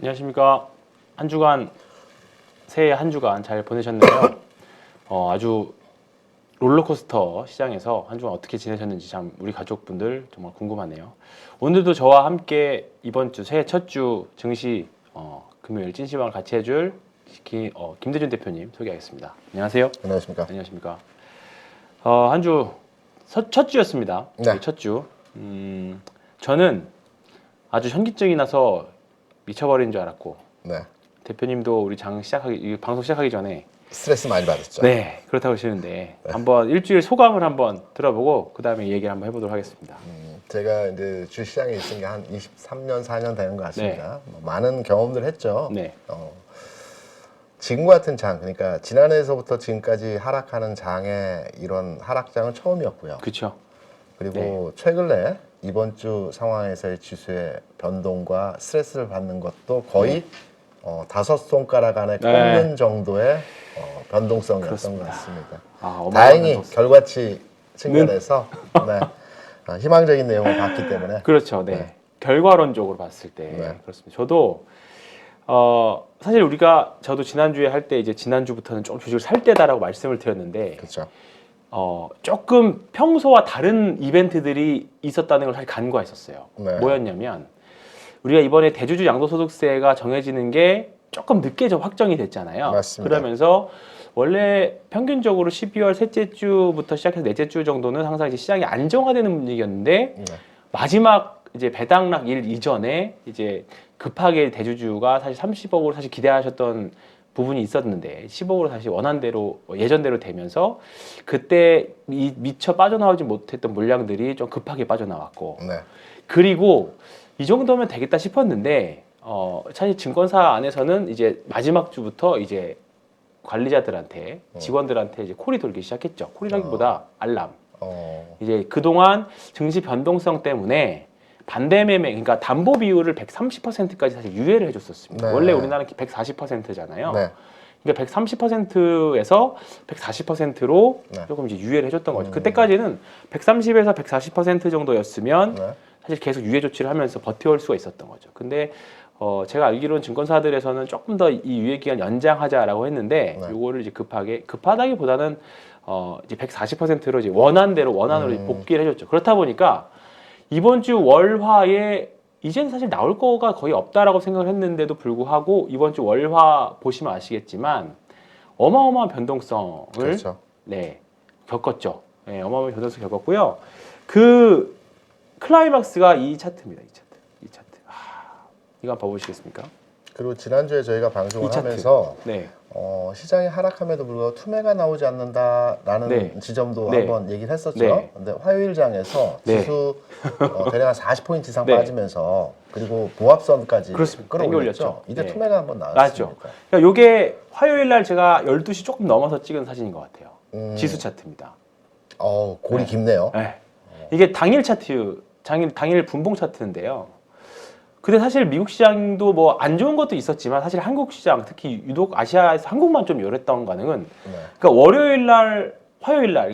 안녕하십니까. 한 주간 새해 한 주간 잘 보내셨나요? 아주 롤러코스터 시장에서 한 주간 어떻게 지내셨는지 참 우리 가족분들 정말 궁금하네요. 오늘도 저와 함께 이번 주 새해 첫 주 증시 금요일 찐시황을 같이 해줄 김대준 대표님 소개하겠습니다. 안녕하세요. 안녕하십니까. 안녕하십니까. 한 주 첫 주였습니다. 네. 첫 주. 저는 아주 현기증이 나서 미쳐버린 줄 알았고 네. 대표님도 우리 이 방송 시작하기 전에 스트레스 많이 받았죠. 네 그렇다고 하시는데 한번 일주일 소감을 한번 들어보고 그 다음에 얘기를 한번 해보도록 하겠습니다. 제가 이제 주시장에 있은 게 한 23년, 4년 되는 것 같습니다. 많은 경험들 했죠. 네. 지금 같은 장, 그러니까 지난해에서부터 지금까지 하락하는 장의 이런 하락장은 처음이었고요. 그렇죠. 그리고 최근에 이번 주 상황에서의 지수의 변동과 스트레스를 받는 것도 거의 5손가락 안에 꼽는 정도의 변동성이었던 그렇습니다. 것 같습니다. 다행히 결과치 측면에서 희망적인 내용을 봤기 때문에 그렇죠. 네. 결과론적으로 봤을 때 그렇습니다. 저도 사실 저도 지난주에 할 때 이제 지난주부터는 좀 주식을 살 때다라고 말씀을 드렸는데 그렇죠. 조금 평소와 다른 이벤트들이 있었다는 걸 사실 간과했었어요. 네. 뭐였냐면 우리가 이번에 대주주 양도소득세가 정해지는 게 조금 늦게 확정이 됐잖아요. 맞습니다. 그러면서 원래 평균적으로 12월 셋째 주부터 시작해서 넷째 주 정도는 항상 이제 시장이 안정화되는 분위기였는데 마지막 이제 배당락 일 이전에 이제 급하게 대주주가 사실 30억으로 사실 기대하셨던 부분이 있었는데 10억으로 다시 원한대로 예전대로 되면서 그때 미처 빠져나오지 못했던 물량들이 좀 급하게 빠져나왔고 그리고 이 정도면 되겠다 싶었는데 사실 증권사 안에서는 이제 마지막 주부터 이제 관리자들한테 직원들한테 이제 콜이 돌기 시작했죠. 콜이라기보다 알람. 이제 그동안 증시 변동성 때문에 반대 매매, 그러니까 담보 비율을 130%까지 사실 유예를 해줬었습니다. 원래 우리나라는 140%잖아요. 그러니까 130%에서 140%로 조금 이제 유예를 해줬던 거죠. 그때까지는 130에서 140% 정도였으면 사실 계속 유예 조치를 하면서 버텨올 수가 있었던 거죠. 근데 제가 알기로는 증권사들에서는 조금 더 이 유예 기간 연장하자라고 했는데 요거를 이제 급하다기보다는 이제 140%로 이제 원안으로 복귀를 해줬죠. 그렇다 보니까 이번 주 월화에 이제는 사실 나올 거가 거의 없다라고 생각을 했는데도 불구하고 이번 주 월화 보시면 아시겠지만 어마어마한 변동성을 겪었죠. 네, 어마어마한 변동성을 겪었고요. 그 클라이막스가 이 차트입니다. 이 차트. 이거 한번 봐보시겠습니까? 그리고 지난주에 저희가 방송을 하면서 시장이 하락함에도 불구하고 투매가 나오지 않는다라는 지점도 한번 얘기를 했었죠. 근데 화요일장에서 지수 대략 한 40포인트 이상 빠지면서 그리고 보합선까지 끌어올렸죠. 이때 투매가 한번 나왔습니다. 그러니까 이게 화요일 날 제가 12시 조금 넘어서 찍은 사진인 것 같아요. 지수 차트입니다. 골이 깊네요. 이게 당일 차트, 당일 분봉 차트인데요. 근데 사실 미국 시장도 뭐 안 좋은 것도 있었지만 사실 한국 시장 특히 유독 아시아에서 한국만 좀 열했던 가능은 그러니까 월요일 날 화요일 날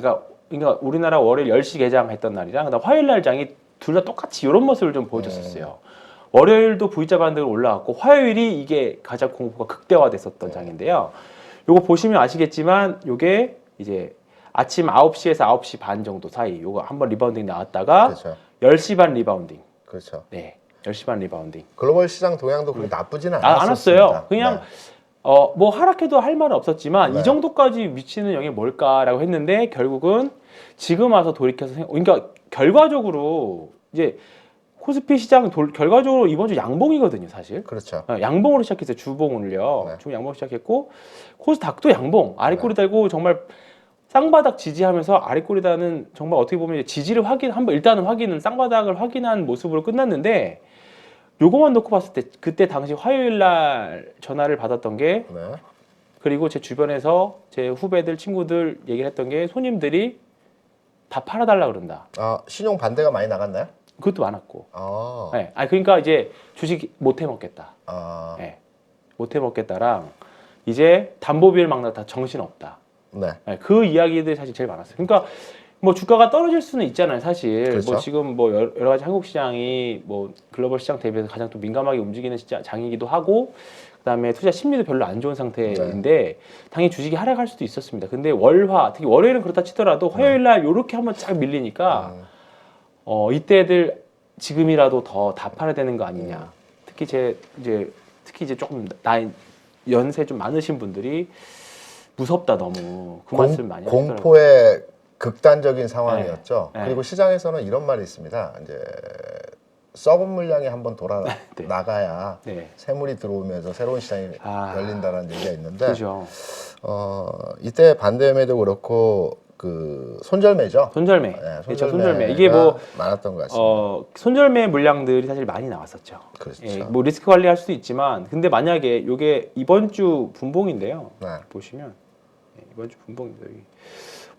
그러니까 우리나라 월요일 10시 개장했던 날이랑 그다음 화요일 날 장이 둘 다 똑같이 이런 모습을 좀 보여줬었어요. 월요일도 V자 반등을 올라왔고 화요일이 이게 가장 공포가 극대화됐었던 장인데요. 요거 보시면 아시겠지만 요게 이제 아침 9시에서 9시 반 정도 사이 요거 한번 리바운딩 나왔다가 10시 반 리바운딩. 그렇죠. 네. 10시 반 리바운딩. 글로벌 시장 동향도 그렇게 나쁘지는 않았어요. 않았어요. 그냥 뭐 하락해도 할 말은 없었지만 이 정도까지 미치는 영향이 뭘까라고 했는데 결국은 지금 와서 돌이켜서 그러니까 결과적으로 이제 코스피 시장 결과적으로 이번 주 양봉이거든요, 사실. 그렇죠. 양봉으로 시작했어요. 주봉을요. 주 양봉 시작했고 코스닥도 양봉. 아랫꼬리 달고 정말 쌍바닥 지지하면서 아랫꼬리 다는 정말 어떻게 보면 지지를 일단은 확인은 쌍바닥을 확인한 모습으로 끝났는데 요거만 놓고 봤을 때 그때 당시 화요일 날 전화를 받았던 게 그리고 제 주변에서 제 후배들 친구들 얘기를 했던 게 손님들이 다 팔아달라 그런다. 신용 반대가 많이 나갔나요? 그것도 많았고. 네. 그러니까 이제 주식 못 해먹겠다. 네. 못 해먹겠다랑 이제 담보비율 막 나다 정신 없다. 그 이야기들이 사실 제일 많았어요. 그러니까 뭐 주가가 떨어질 수는 있잖아요, 사실. 그렇죠. 뭐 지금 뭐 여러 가지 한국 시장이 뭐 글로벌 시장 대비해서 가장 또 민감하게 움직이는 장이기도 하고, 그다음에 투자 심리도 별로 안 좋은 상태인데 당연히 주식이 하락할 수도 있었습니다. 근데 월화, 특히 월요일은 그렇다 치더라도 화요일 날 이렇게 한번 쫙 밀리니까 이때들 지금이라도 더 다 팔아야 되는 거 아니냐. 특히 이제 조금 나이 연세 좀 많으신 분들이 무섭다 너무 그 말씀 많이 하시더라고요. 공포의 극단적인 상황이었죠. 네. 그리고 시장에서는 이런 말이 있습니다. 이제 썩은 물량이 한번 돌아 네. 나가야 네. 새물이 들어오면서 새로운 시장이 열린다는 얘기가 있는데, 그죠. 이때 반대매도 그렇고 그 손절매죠. 손절매. 네, 그렇죠. 손절매. 이게 뭐 많았던 것 같습니다. 손절매 물량들이 사실 많이 나왔었죠. 그렇죠. 예, 뭐 리스크 관리할 수도 있지만, 근데 만약에 이게 이번 주 분봉인데요. 네. 보시면 이번 주 분봉입니다. 여기.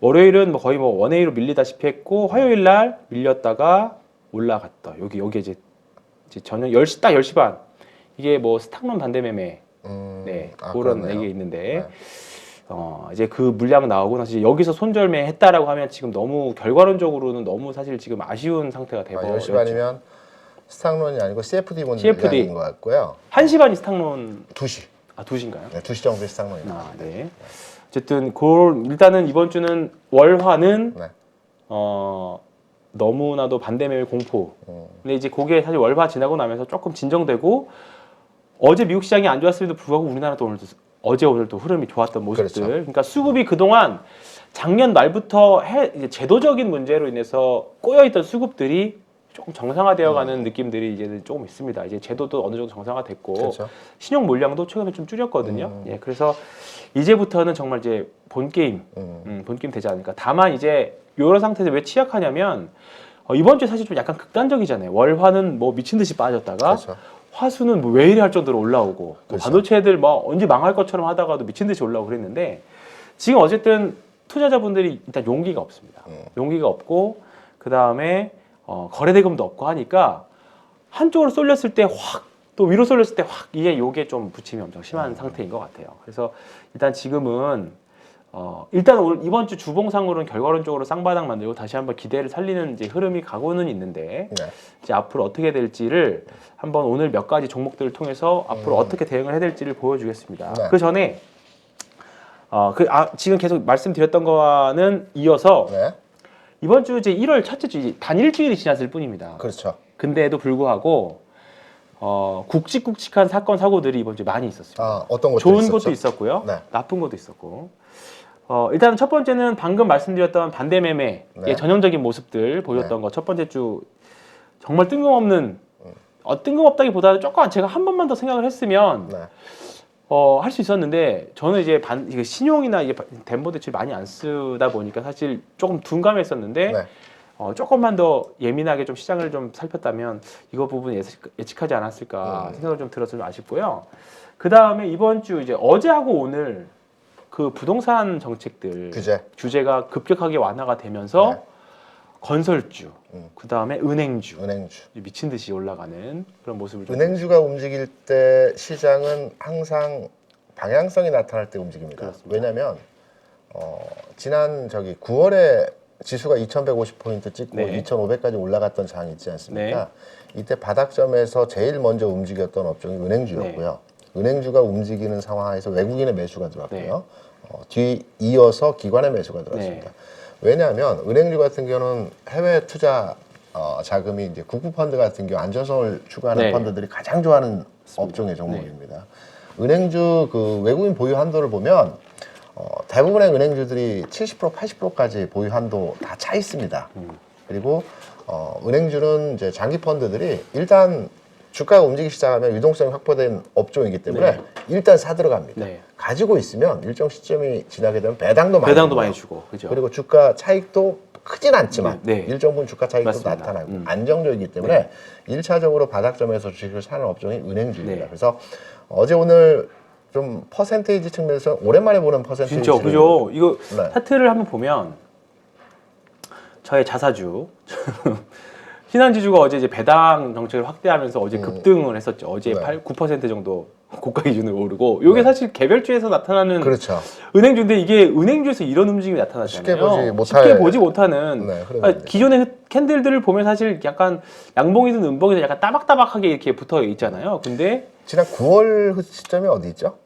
월요일은 뭐 거의 뭐 원웨이로 밀리다시피 했고, 화요일 날 밀렸다가 올라갔다. 여기 이제 저녁 10시 딱 10시 반. 이게 뭐 스탁론 반대 매매. 네. 그런 얘기가 있는데. 이제 그 물량 나오고 사실 여기서 손절매 했다라고 하면 지금 너무 결과론적으로는 너무 사실 지금 아쉬운 상태가 돼버렸죠. 10시 반이면 스탁론이 아니고 CFD 물량인 것 같고요. 1시 반이 스탁론. 2시. 아, 2시인가요? 네, 2시 정도에 스탁론입니다. 아, 네. 어쨌든 일단은 이번 주는 월화는 네. 너무나도 반대매매 공포. 근데 이제 그게 사실 월화 지나고 나면서 조금 진정되고, 어제 미국 시장이 안 좋았음에도 불구하고 우리나라도 오늘도 흐름이 좋았던 모습들. 그렇죠. 그러니까 수급이 그동안 작년 말부터 이제 제도적인 문제로 인해서 꼬여있던 수급들이 조금 정상화되어가는 느낌들이 이제는 조금 있습니다. 이제 제도도 어느 정도 정상화됐고, 그렇죠. 신용 물량도 최근에 좀 줄였거든요. 예, 그래서 이제부터는 정말 이제 본 게임 되지 않을까. 다만 이제 이런 상태에서 왜 취약하냐면, 이번 주에 사실 좀 약간 극단적이잖아요. 월화는 뭐 미친 듯이 빠졌다가, 그렇죠. 화수는 뭐 왜 이래 할 정도로 올라오고, 그렇죠. 반도체들 뭐 언제 망할 것처럼 하다가도 미친 듯이 올라오고 그랬는데, 지금 어쨌든 투자자분들이 일단 용기가 없습니다. 용기가 없고, 그 다음에 거래대금도 없고 하니까 한쪽으로 쏠렸을 때 확, 또 위로 쏠렸을 때 확, 요게 좀 부침이 엄청 심한 상태인 것 같아요. 그래서 일단 지금은 일단 오늘 이번 주 주봉상으로는 결과론적으로 쌍바닥 만들고 다시 한번 기대를 살리는 이제 흐름이 가고는 있는데, 네. 이제 앞으로 어떻게 될지를 한번 오늘 몇 가지 종목들을 통해서 앞으로 어떻게 대응을 해야 될지를 보여주겠습니다. 네. 그 전에 지금 계속 말씀드렸던 거와는 이어서 네. 이번 주 이제 1월 첫째 주 이제 단 일주일이 지났을 뿐입니다. 그렇죠. 근데에도 불구하고 굵직굵직한 사건 사고들이 이번 주에 많이 있었습니다. 어떤 것도 좋은 있었죠? 것도 있었고요. 네. 나쁜 것도 있었고. 일단 첫 번째는 방금 말씀드렸던 반대 매매의 네. 전형적인 모습들 보였던 거. 첫 번째 주 정말 뜬금없는 뜬금없다기보다는 조금 제가 한 번만 더 생각을 했으면 네. 할 수 있었는데, 저는 이제 이게 신용이나 이게 덴버 대출 많이 안 쓰다 보니까 사실 조금 둔감했었는데, 네. 조금만 더 예민하게 좀 시장을 좀 살폈다면 이거 부분 예측하지 않았을까 생각을 좀 들어서 좀 아쉽고요. 그 다음에 이번 주 이제 어제하고 오늘 그 부동산 정책들 규제가 급격하게 완화가 되면서 네. 건설주, 그 다음에 은행주 은행주 미친 듯이 올라가는 그런 모습을 좀 은행주가 움직일 때 시장은 항상 방향성이 나타날 때 움직입니다. 그렇습니다. 왜냐하면 지난 9월에 지수가 2,150포인트 찍고 네. 2,500까지 올라갔던 장이 있지 않습니까? 네. 이때 바닥점에서 제일 먼저 움직였던 업종이 은행주였고요. 네. 은행주가 움직이는 상황에서 외국인의 매수가 들어왔고요. 뒤 이어서 기관의 매수가 들어왔습니다. 네. 왜냐하면 은행주 같은 경우는 해외 투자 자금이 이제 국부펀드 같은 경우 안전성을 추구하는 네. 펀드들이 가장 좋아하는 업종의 종목입니다. 은행주 그 외국인 보유 한도를 보면 대부분의 은행주들이 70% 80%까지 보유 한도 다 차 있습니다. 그리고 은행주는 이제 장기 펀드들이 일단 주가가 움직이기 시작하면 유동성이 확보된 업종이기 때문에 네. 일단 사 들어갑니다. 네. 가지고 있으면 일정 시점이 지나게 되면 배당도 많이 주고, 그죠? 그리고 주가 차익도 크진 않지만 네. 일정 부분 주가 차익도 맞습니다. 나타나고 안정적이기 때문에 1차적으로 바닥점에서 주식을 사는 업종이 은행주입니다. 네. 그래서 어제 오늘 좀 퍼센테이지 측면에서 오랜만에 보는 퍼센테이지. 진짜 그죠? 이거 네. 차트를 한번 보면 저의 자사주 신한지주가 어제 이제 배당 정책을 확대하면서 어제 급등을 했었죠. 어제 네. 9% 정도 고가 기준으로 오르고 이게 네. 사실 개별주에서 나타나는 그렇죠. 은행주인데 이게 은행주에서 이런 움직임이 나타나잖아요. 쉽게 보지 못하는 네, 기존의 캔들들을 보면 사실 약간 양봉이든 음봉이든 약간 따박따박하게 이렇게 붙어 있잖아요. 근데 지난 9월 시점이 어디 있죠?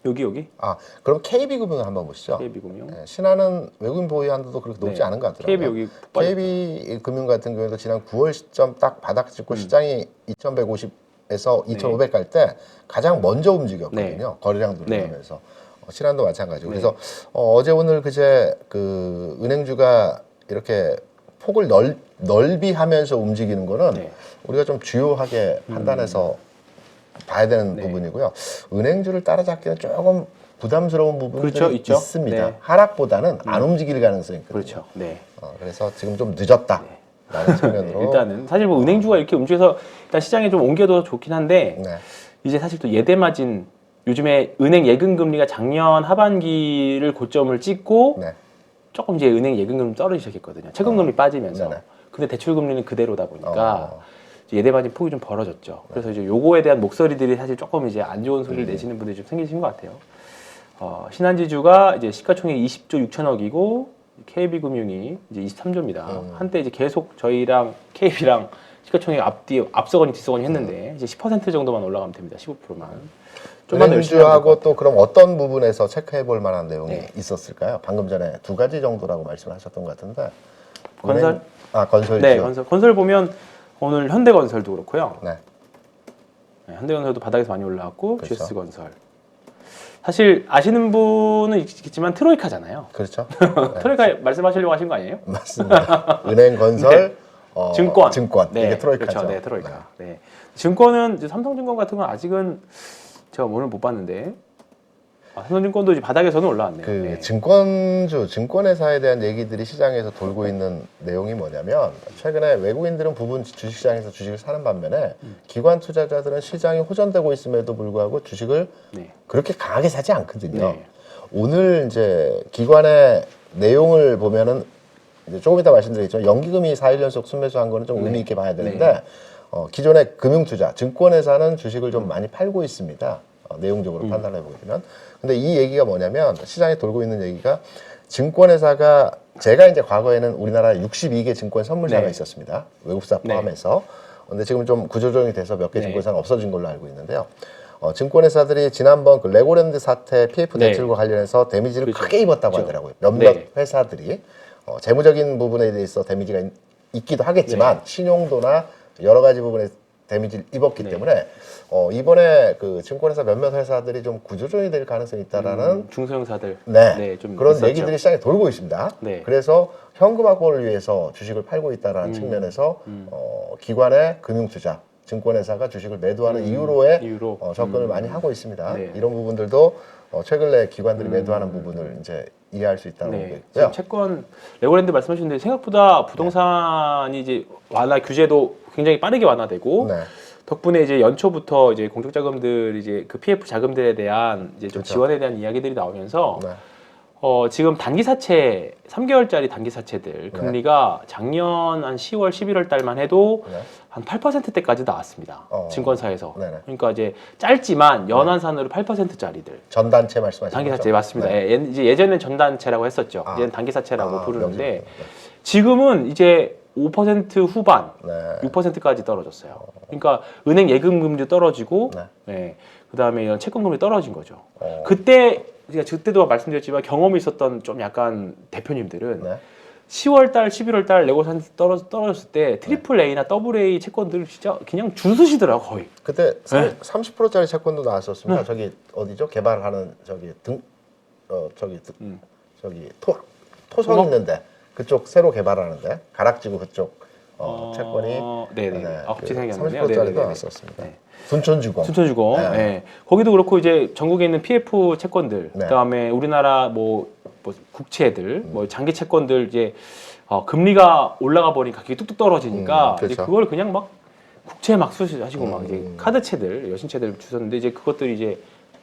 여기 아, 그럼 KB금융 한번 보시죠. KB금융. 네, 신한은 외국인 보유 한도도 그렇게 높지 않은 것 같더라고요. KB 여기 KB금융 같은 경우에도 지난 9월 시점 딱 바닥 찍고 시장이 2,150에서 2,500 갈 때 가장 먼저 움직였거든요. 거래량도 늘어나면서. 신한도 마찬가지고. 그래서 어제 오늘 그제 그 은행주가 이렇게 폭을 넓이 하면서 움직이는 거는 우리가 좀 주요하게 판단해서 봐야 되는 부분이고요. 은행주를 따라잡기는 조금 부담스러운 부분들이 있습니다. 하락보다는 안 움직일 가능성이 있거든요. 그렇죠. 네. 그래서 지금 좀 늦었다. 라는 측면으로 일단은 사실 뭐 은행주가 이렇게 움직여서 일단 시장에 좀 옮겨도 좋긴 한데 이제 사실 또 예대 마진 요즘에 은행 예금 금리가 작년 하반기를 고점을 찍고 조금 이제 은행 예금 금리 떨어지기 시작했거든요. 채권 금리 빠지면서. 근데 대출 금리는 그대로다 보니까 예대 마진 폭이 좀 벌어졌죠. 그래서 이제 요거에 대한 목소리들이 사실 조금 이제 안 좋은 소리를 내시는 분들이 좀 생기신 것 같아요. 신한지주가 이제 시가총액 20조 6천억이고 KB금융이 이제 23조입니다. 한때 이제 계속 저희랑 KB랑 시가총액 앞서거니 뒤서거니 했는데 이제 10% 정도만 올라가면 됩니다. 15%만. 은행주하고 또 그럼 어떤 부분에서 체크해 볼 만한 내용이 있었을까요? 방금 전에 두 가지 정도라고 말씀하셨던 것 같은데. 건설? 건설주. 네, 건설 보면 오늘 현대건설도 그렇고요. 현대건설도 바닥에서 많이 올라왔고 GS건설. 사실 아시는 분은 있겠지만 트로이카잖아요. 그렇죠. 트로이카 말씀하시려고 하신 거 아니에요? 맞습니다. 은행, 건설, 증권. 이게 트로이카죠. 그렇죠. 네, 트로이카. 네. 증권은 이제 삼성증권 같은 건 아직은 제가 오늘 못 봤는데 삼성증권도 이제 바닥에서는 올라왔네요. 증권주, 증권회사에 대한 얘기들이 시장에서 돌고 있는 내용이 뭐냐면 최근에 외국인들은 부분 주식시장에서 주식을 사는 반면에 기관 투자자들은 시장이 호전되고 있음에도 불구하고 주식을 그렇게 강하게 사지 않거든요. 오늘 이제 기관의 내용을 보면은 이제 조금 이따 말씀드리겠지만 연기금이 4일 연속 순매수한 거는 좀 의미 있게 봐야 되는데 기존의 금융투자, 증권회사는 주식을 좀 많이 팔고 있습니다. 내용적으로 판단해 보게 되면. 근데 이 얘기가 뭐냐면 시장에 돌고 있는 얘기가 증권회사가 제가 이제 과거에는 우리나라에 62개 증권 선물사가 있었습니다. 외국사 포함해서. 근데 지금 좀 구조조정이 돼서 몇 개 증권사는 없어진 걸로 알고 있는데요. 증권회사들이 지난번 그 레고랜드 사태 PF 대출과 관련해서 데미지를 크게 입었다고 하더라고요. 몇몇 회사들이 재무적인 부분에 대해서 데미지가 있기도 하겠지만 신용도나 여러 가지 부분에 데미지를 입었기 때문에 이번에 그 증권회사 몇몇 회사들이 좀 구조조정이 될 가능성이 있다라는 중소형사들 좀 그런 있었죠. 얘기들이 시장에 돌고 있습니다. 그래서 현금 확보를 위해서 주식을 팔고 있다라는 측면에서 기관의 금융투자 증권회사가 주식을 매도하는 이유로의 접근을 많이 하고 있습니다. 이런 부분들도 최근에 기관들이 매도하는 부분을 이제 이해할 수 있다는 거고요. 채권 레고랜드 말씀하셨는데 생각보다 부동산이 이제 완화 규제도 굉장히 빠르게 완화되고 덕분에 이제 연초부터 이제 공적자금들 이제 그 PF 자금들에 대한 이제 좀 지원에 대한 이야기들이 나오면서 지금 단기사채 3개월짜리 단기사채들 금리가 작년 한 10월 11월 달만 해도 한 8%대까지 나왔습니다. 증권사에서. 그러니까 이제 짧지만 연한산으로 8%짜리들. 전단체 말씀하시는 단기사채 맞습니다. 이제 예전엔 전단체라고 했었죠. 이제는 단기사채라고 부르는데 지금은 이제 5% 후반, 6%까지 떨어졌어요. 그러니까 은행 예금금리도 떨어지고, 그다음에 이런 채권금리 떨어진 거죠. 그때도 말씀드렸지만 경험이 있었던 좀 약간 대표님들은 10월달, 11월달 레고산 떨어졌을 때 트리플 A나 더블 A 채권들을 진짜 그냥 줄 서시더라고 거의. 그때 30%짜리 채권도 나왔었습니다. 저기 어디죠? 개발하는 토성 있는데. 그쪽 새로 개발하는데 가락지구 그쪽 채권이 갑자기 생각이 안 나네요. 30%짜리도 나왔었습니다. 순천주공. 거기도 그렇고 이제 전국에 있는 PF 채권들, 그다음에 우리나라 뭐 국채들, 뭐 장기 채권들 이제 금리가 올라가 버리니까 가격이 뚝뚝 떨어지니까 이제 그걸 그냥 막 국채 막 수시하시고 막 이제 카드채들, 여신채들 주셨는데 이제 그것들이 이제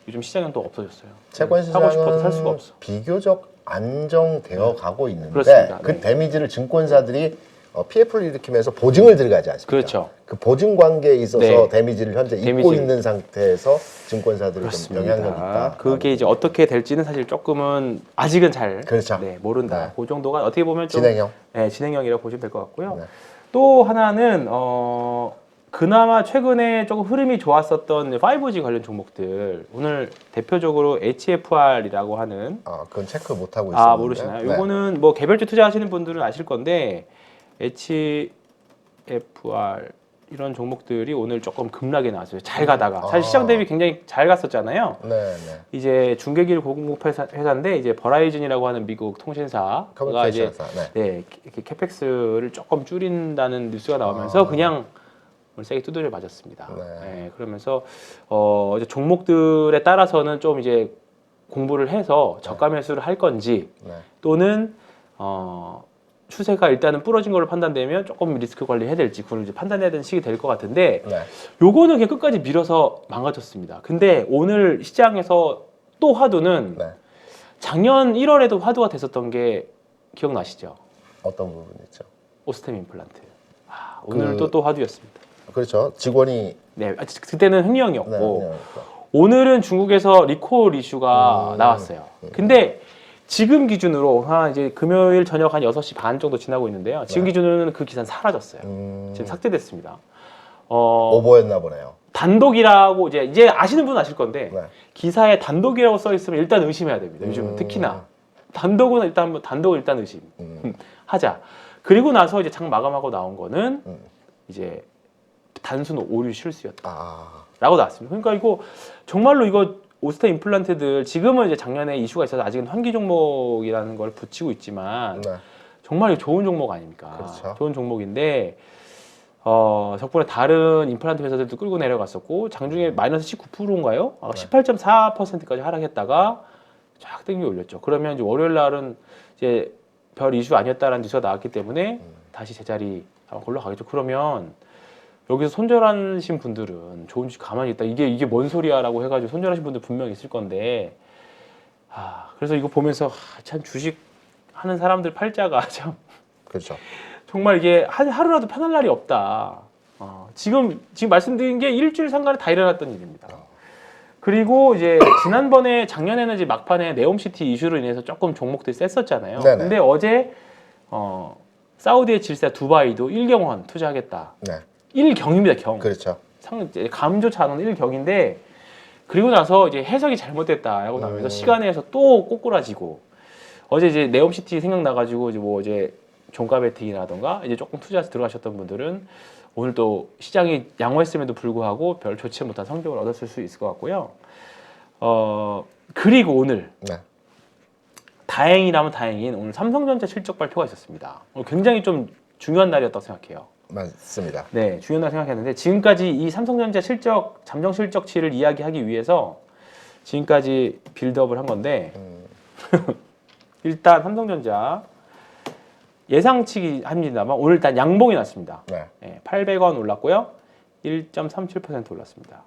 요즘 시장은 또 없어졌어요. 채권 시장은 사고 싶어도 살 수가 없어. 비교적 안정되어 가고 있는데 그렇습니다. 그 데미지를 증권사들이 PF를 일으키면서 보증을 들어가지 않습니까? 그렇죠. 그 보증 관계에 있어서 네. 데미지를 현재 입고 데미지. 있는 상태에서 증권사들이 좀 그렇습니다. 영향력이 있다. 그게 이제 어떻게 될지는 사실 조금은 아직은 잘 그렇죠. 네, 모른다. 네. 그 정도가 어떻게 보면 좀 진행형. 네, 진행형이라고 보시면 될 것 같고요. 네. 또 하나는 그나마 최근에 조금 흐름이 좋았었던 5G 관련 종목들 오늘 대표적으로 HFR이라고 하는 그건 체크 못 하고 있었는데. 모르시나요? 네. 요거는 뭐 개별주 투자하시는 분들은 아실 건데 HFR 이런 종목들이 오늘 조금 급락이 나왔어요. 잘 가다가 사실 시장 대비 굉장히 잘 갔었잖아요. 네, 네. 이제 중계기를 공급 회사인데 이제 버라이즌이라고 하는 미국 통신사가 이제 네, 이렇게 캐펙스를 조금 줄인다는 뉴스가 나오면서 그냥 세게 두드려 맞았습니다. 네. 네, 그러면서 이제 종목들에 따라서는 좀 이제 공부를 해서 저가 매수를 할 건지 네. 또는 추세가 일단은 부러진 걸로 판단되면 조금 리스크 관리해야 될지 그걸 이제 판단해야 되는 시기 될 것 같은데 네. 요거는 그냥 끝까지 밀어서 망가졌습니다. 근데 오늘 시장에서 또 화두는 네. 작년 1월에도 화두가 됐었던 게 기억나시죠? 어떤 부분이 있죠? 오스템 임플란트. 오늘도 또 화두였습니다. 그렇죠. 직원이 네, 그때는 흥령이었고 네, 오늘은 중국에서 리콜 이슈가 나왔어요. 근데 지금 기준으로 이제 금요일 저녁 한 6시 반 정도 지나고 있는데요. 지금 기준으로는 그 기사는 사라졌어요. 지금 삭제됐습니다. 오버했나 보네요. 단독이라고 이제 아시는 분은 아실 건데 네. 기사에 단독이라고 써 있으면 일단 의심해야 됩니다. 요즘은 특히나 단독은 일단 의심 하자. 그리고 나서 이제 장 마감하고 나온 거는 이제 단순 오류 실수였다라고 나왔습니다. 그러니까 이거 정말로 이거 오스템 임플란트들 지금은 이제 작년에 이슈가 있어서 아직은 환기 종목이라는 걸 붙이고 있지만 네. 정말 좋은 종목 아닙니까? 그렇죠. 좋은 종목인데 덕분에 다른 임플란트 회사들도 끌고 내려갔었고 장중에 마이너스 19%인가요? 18.4%까지 하락했다가 쫙 땡겨 올렸죠. 그러면 이제 월요일 날은 이제 별 이슈 아니었다라는 뉴스가 나왔기 때문에 다시 제자리 아마 올라가겠죠. 그러면 여기서 손절하신 분들은 좋은 주식 가만히 있다. 이게 뭔 소리야라고 해가지고 손절하신 분들 분명히 있을 건데, 그래서 이거 보면서 참 주식 하는 사람들 팔자가 참 그렇죠. 정말 이게 하루라도 편할 날이 없다. 지금 말씀드린 게 일주일 상간에 다 일어났던 일입니다. 그리고 이제 지난번에 작년에는 이제 막판에 네옴시티 이슈로 인해서 조금 종목들이 셌었잖아요. 네네. 근데 어제 사우디의 질세 두바이도 1경원 투자하겠다. 네. 1경입니다, 경. 그렇죠. 감조차 않은 1경인데 그리고 나서 이제 해석이 잘못됐다라고 나오면서 시간에서 또 꼬꾸라지고 어제 이제 네옴시티 생각나가지고 이제 종가 베팅이라던가 이제 조금 투자해서 들어가셨던 분들은 오늘 또 시장이 양호했음에도 불구하고 별 좋지 못한 성적을 얻었을 수 있을 것 같고요. 그리고 오늘 다행이라면 다행인 오늘 삼성전자 실적 발표가 있었습니다. 오늘 굉장히 좀 중요한 날이었다고 생각해요. 맞습니다. 네, 중요하다고 생각했는데 지금까지 이 삼성전자 잠정 실적치를 이야기하기 위해서 지금까지 빌드업을 한 건데 일단 삼성전자 예상치기 합니다만 오늘 일단 양봉이 났습니다. 네. 네, 800원 올랐고요. 1.37% 올랐습니다.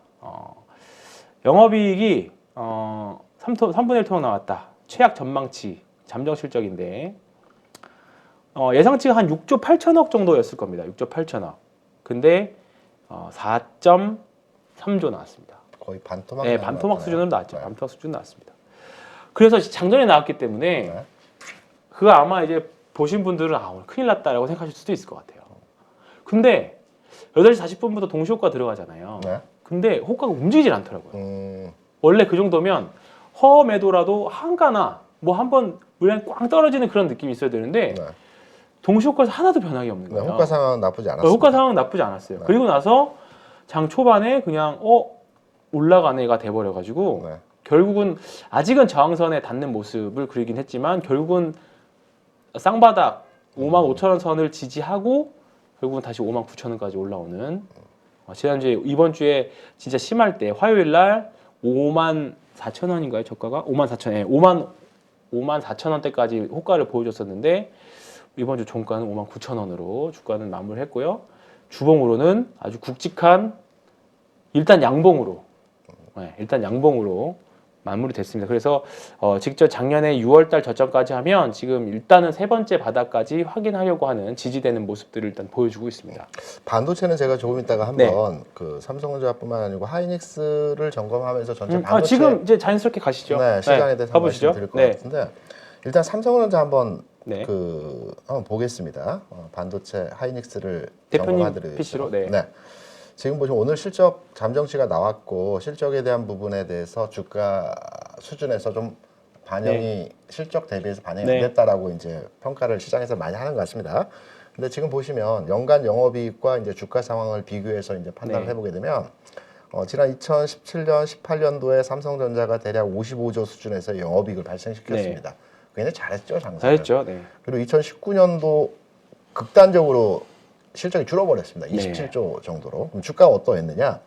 영업이익이 3분의 1 토막 나왔다. 최악 전망치 잠정 실적인데 예상치가 한 6조 8천억 정도였을 겁니다. 6조 8천억. 근데 4.3조 나왔습니다. 거의 반토막. 네, 반토막 수준으로 나왔죠. 네. 반토막 수준 나왔습니다. 그래서 장전에 나왔기 때문에 네. 그거 아마 이제 보신 분들은 오늘 큰일 났다라고 생각하실 수도 있을 것 같아요. 근데 8시 40분부터 동시호가 들어가잖아요. 네. 근데 호가가 움직이질 않더라고요. 원래 그 정도면 허매도라도 한가나 뭐 한번 물량이 꽝 떨어지는 그런 느낌이 있어야 되는데 네. 동시호가에서 하나도 변화가 없는 거예요. 호가 상황은 나쁘지 않았어요. 호가 상황은 나쁘지 않았어요. 네. 그리고 나서 장 초반에 그냥 올라간 애가 돼버려가지고 네. 결국은 아직은 저항선에 닿는 모습을 그리긴 했지만 결국은 쌍바닥 55,000원 선을 지지하고 결국은 다시 59,000원까지 올라오는 지난주에 이번 주에 진짜 심할 때 화요일 날 54,000원인가요? 저가가 54,000원, 54,000원대까지 호가를 보여줬었는데 이번 주 종가는 59,000원으로 주가는 마무리했고요. 주봉으로는 아주 굵직한 일단 양봉으로 마무리됐습니다. 그래서 직접 작년에 6월달 저점까지 하면 지금 일단은 세 번째 바닥까지 확인하려고 하는 지지되는 모습들을 일단 보여주고 있습니다. 반도체는 제가 조금 이따가 한번 그 삼성전자뿐만 아니고 하이닉스를 점검하면서 전체 반도체 지금 이제 자연스럽게 가시죠. 네, 시장에 대해서 가보시죠. 말씀드릴 것 같은데 일단 삼성전자 한번 네. 한번 보겠습니다. 반도체 하이닉스를 대표님 점검하드리겠습니다. PC로 네. 지금 보시면 오늘 실적 잠정치가 나왔고 실적에 대한 부분에 대해서 주가 수준에서 좀 반영이 실적 대비해서 반영이 안 됐다라고 이제 평가를 시장에서 많이 하는 것 같습니다. 근데 지금 보시면 연간 영업이익과 이제 주가 상황을 비교해서 이제 판단을 해보게 되면 지난 2017년, 18년도에 삼성전자가 대략 55조 수준에서 영업이익을 발생시켰습니다. 굉장히 잘했죠, 장사를. 잘했죠. 그리고 2019년도 극단적으로 실적이 줄어버렸습니다. 27조 정도로. 그럼 주가가 어떠했느냐?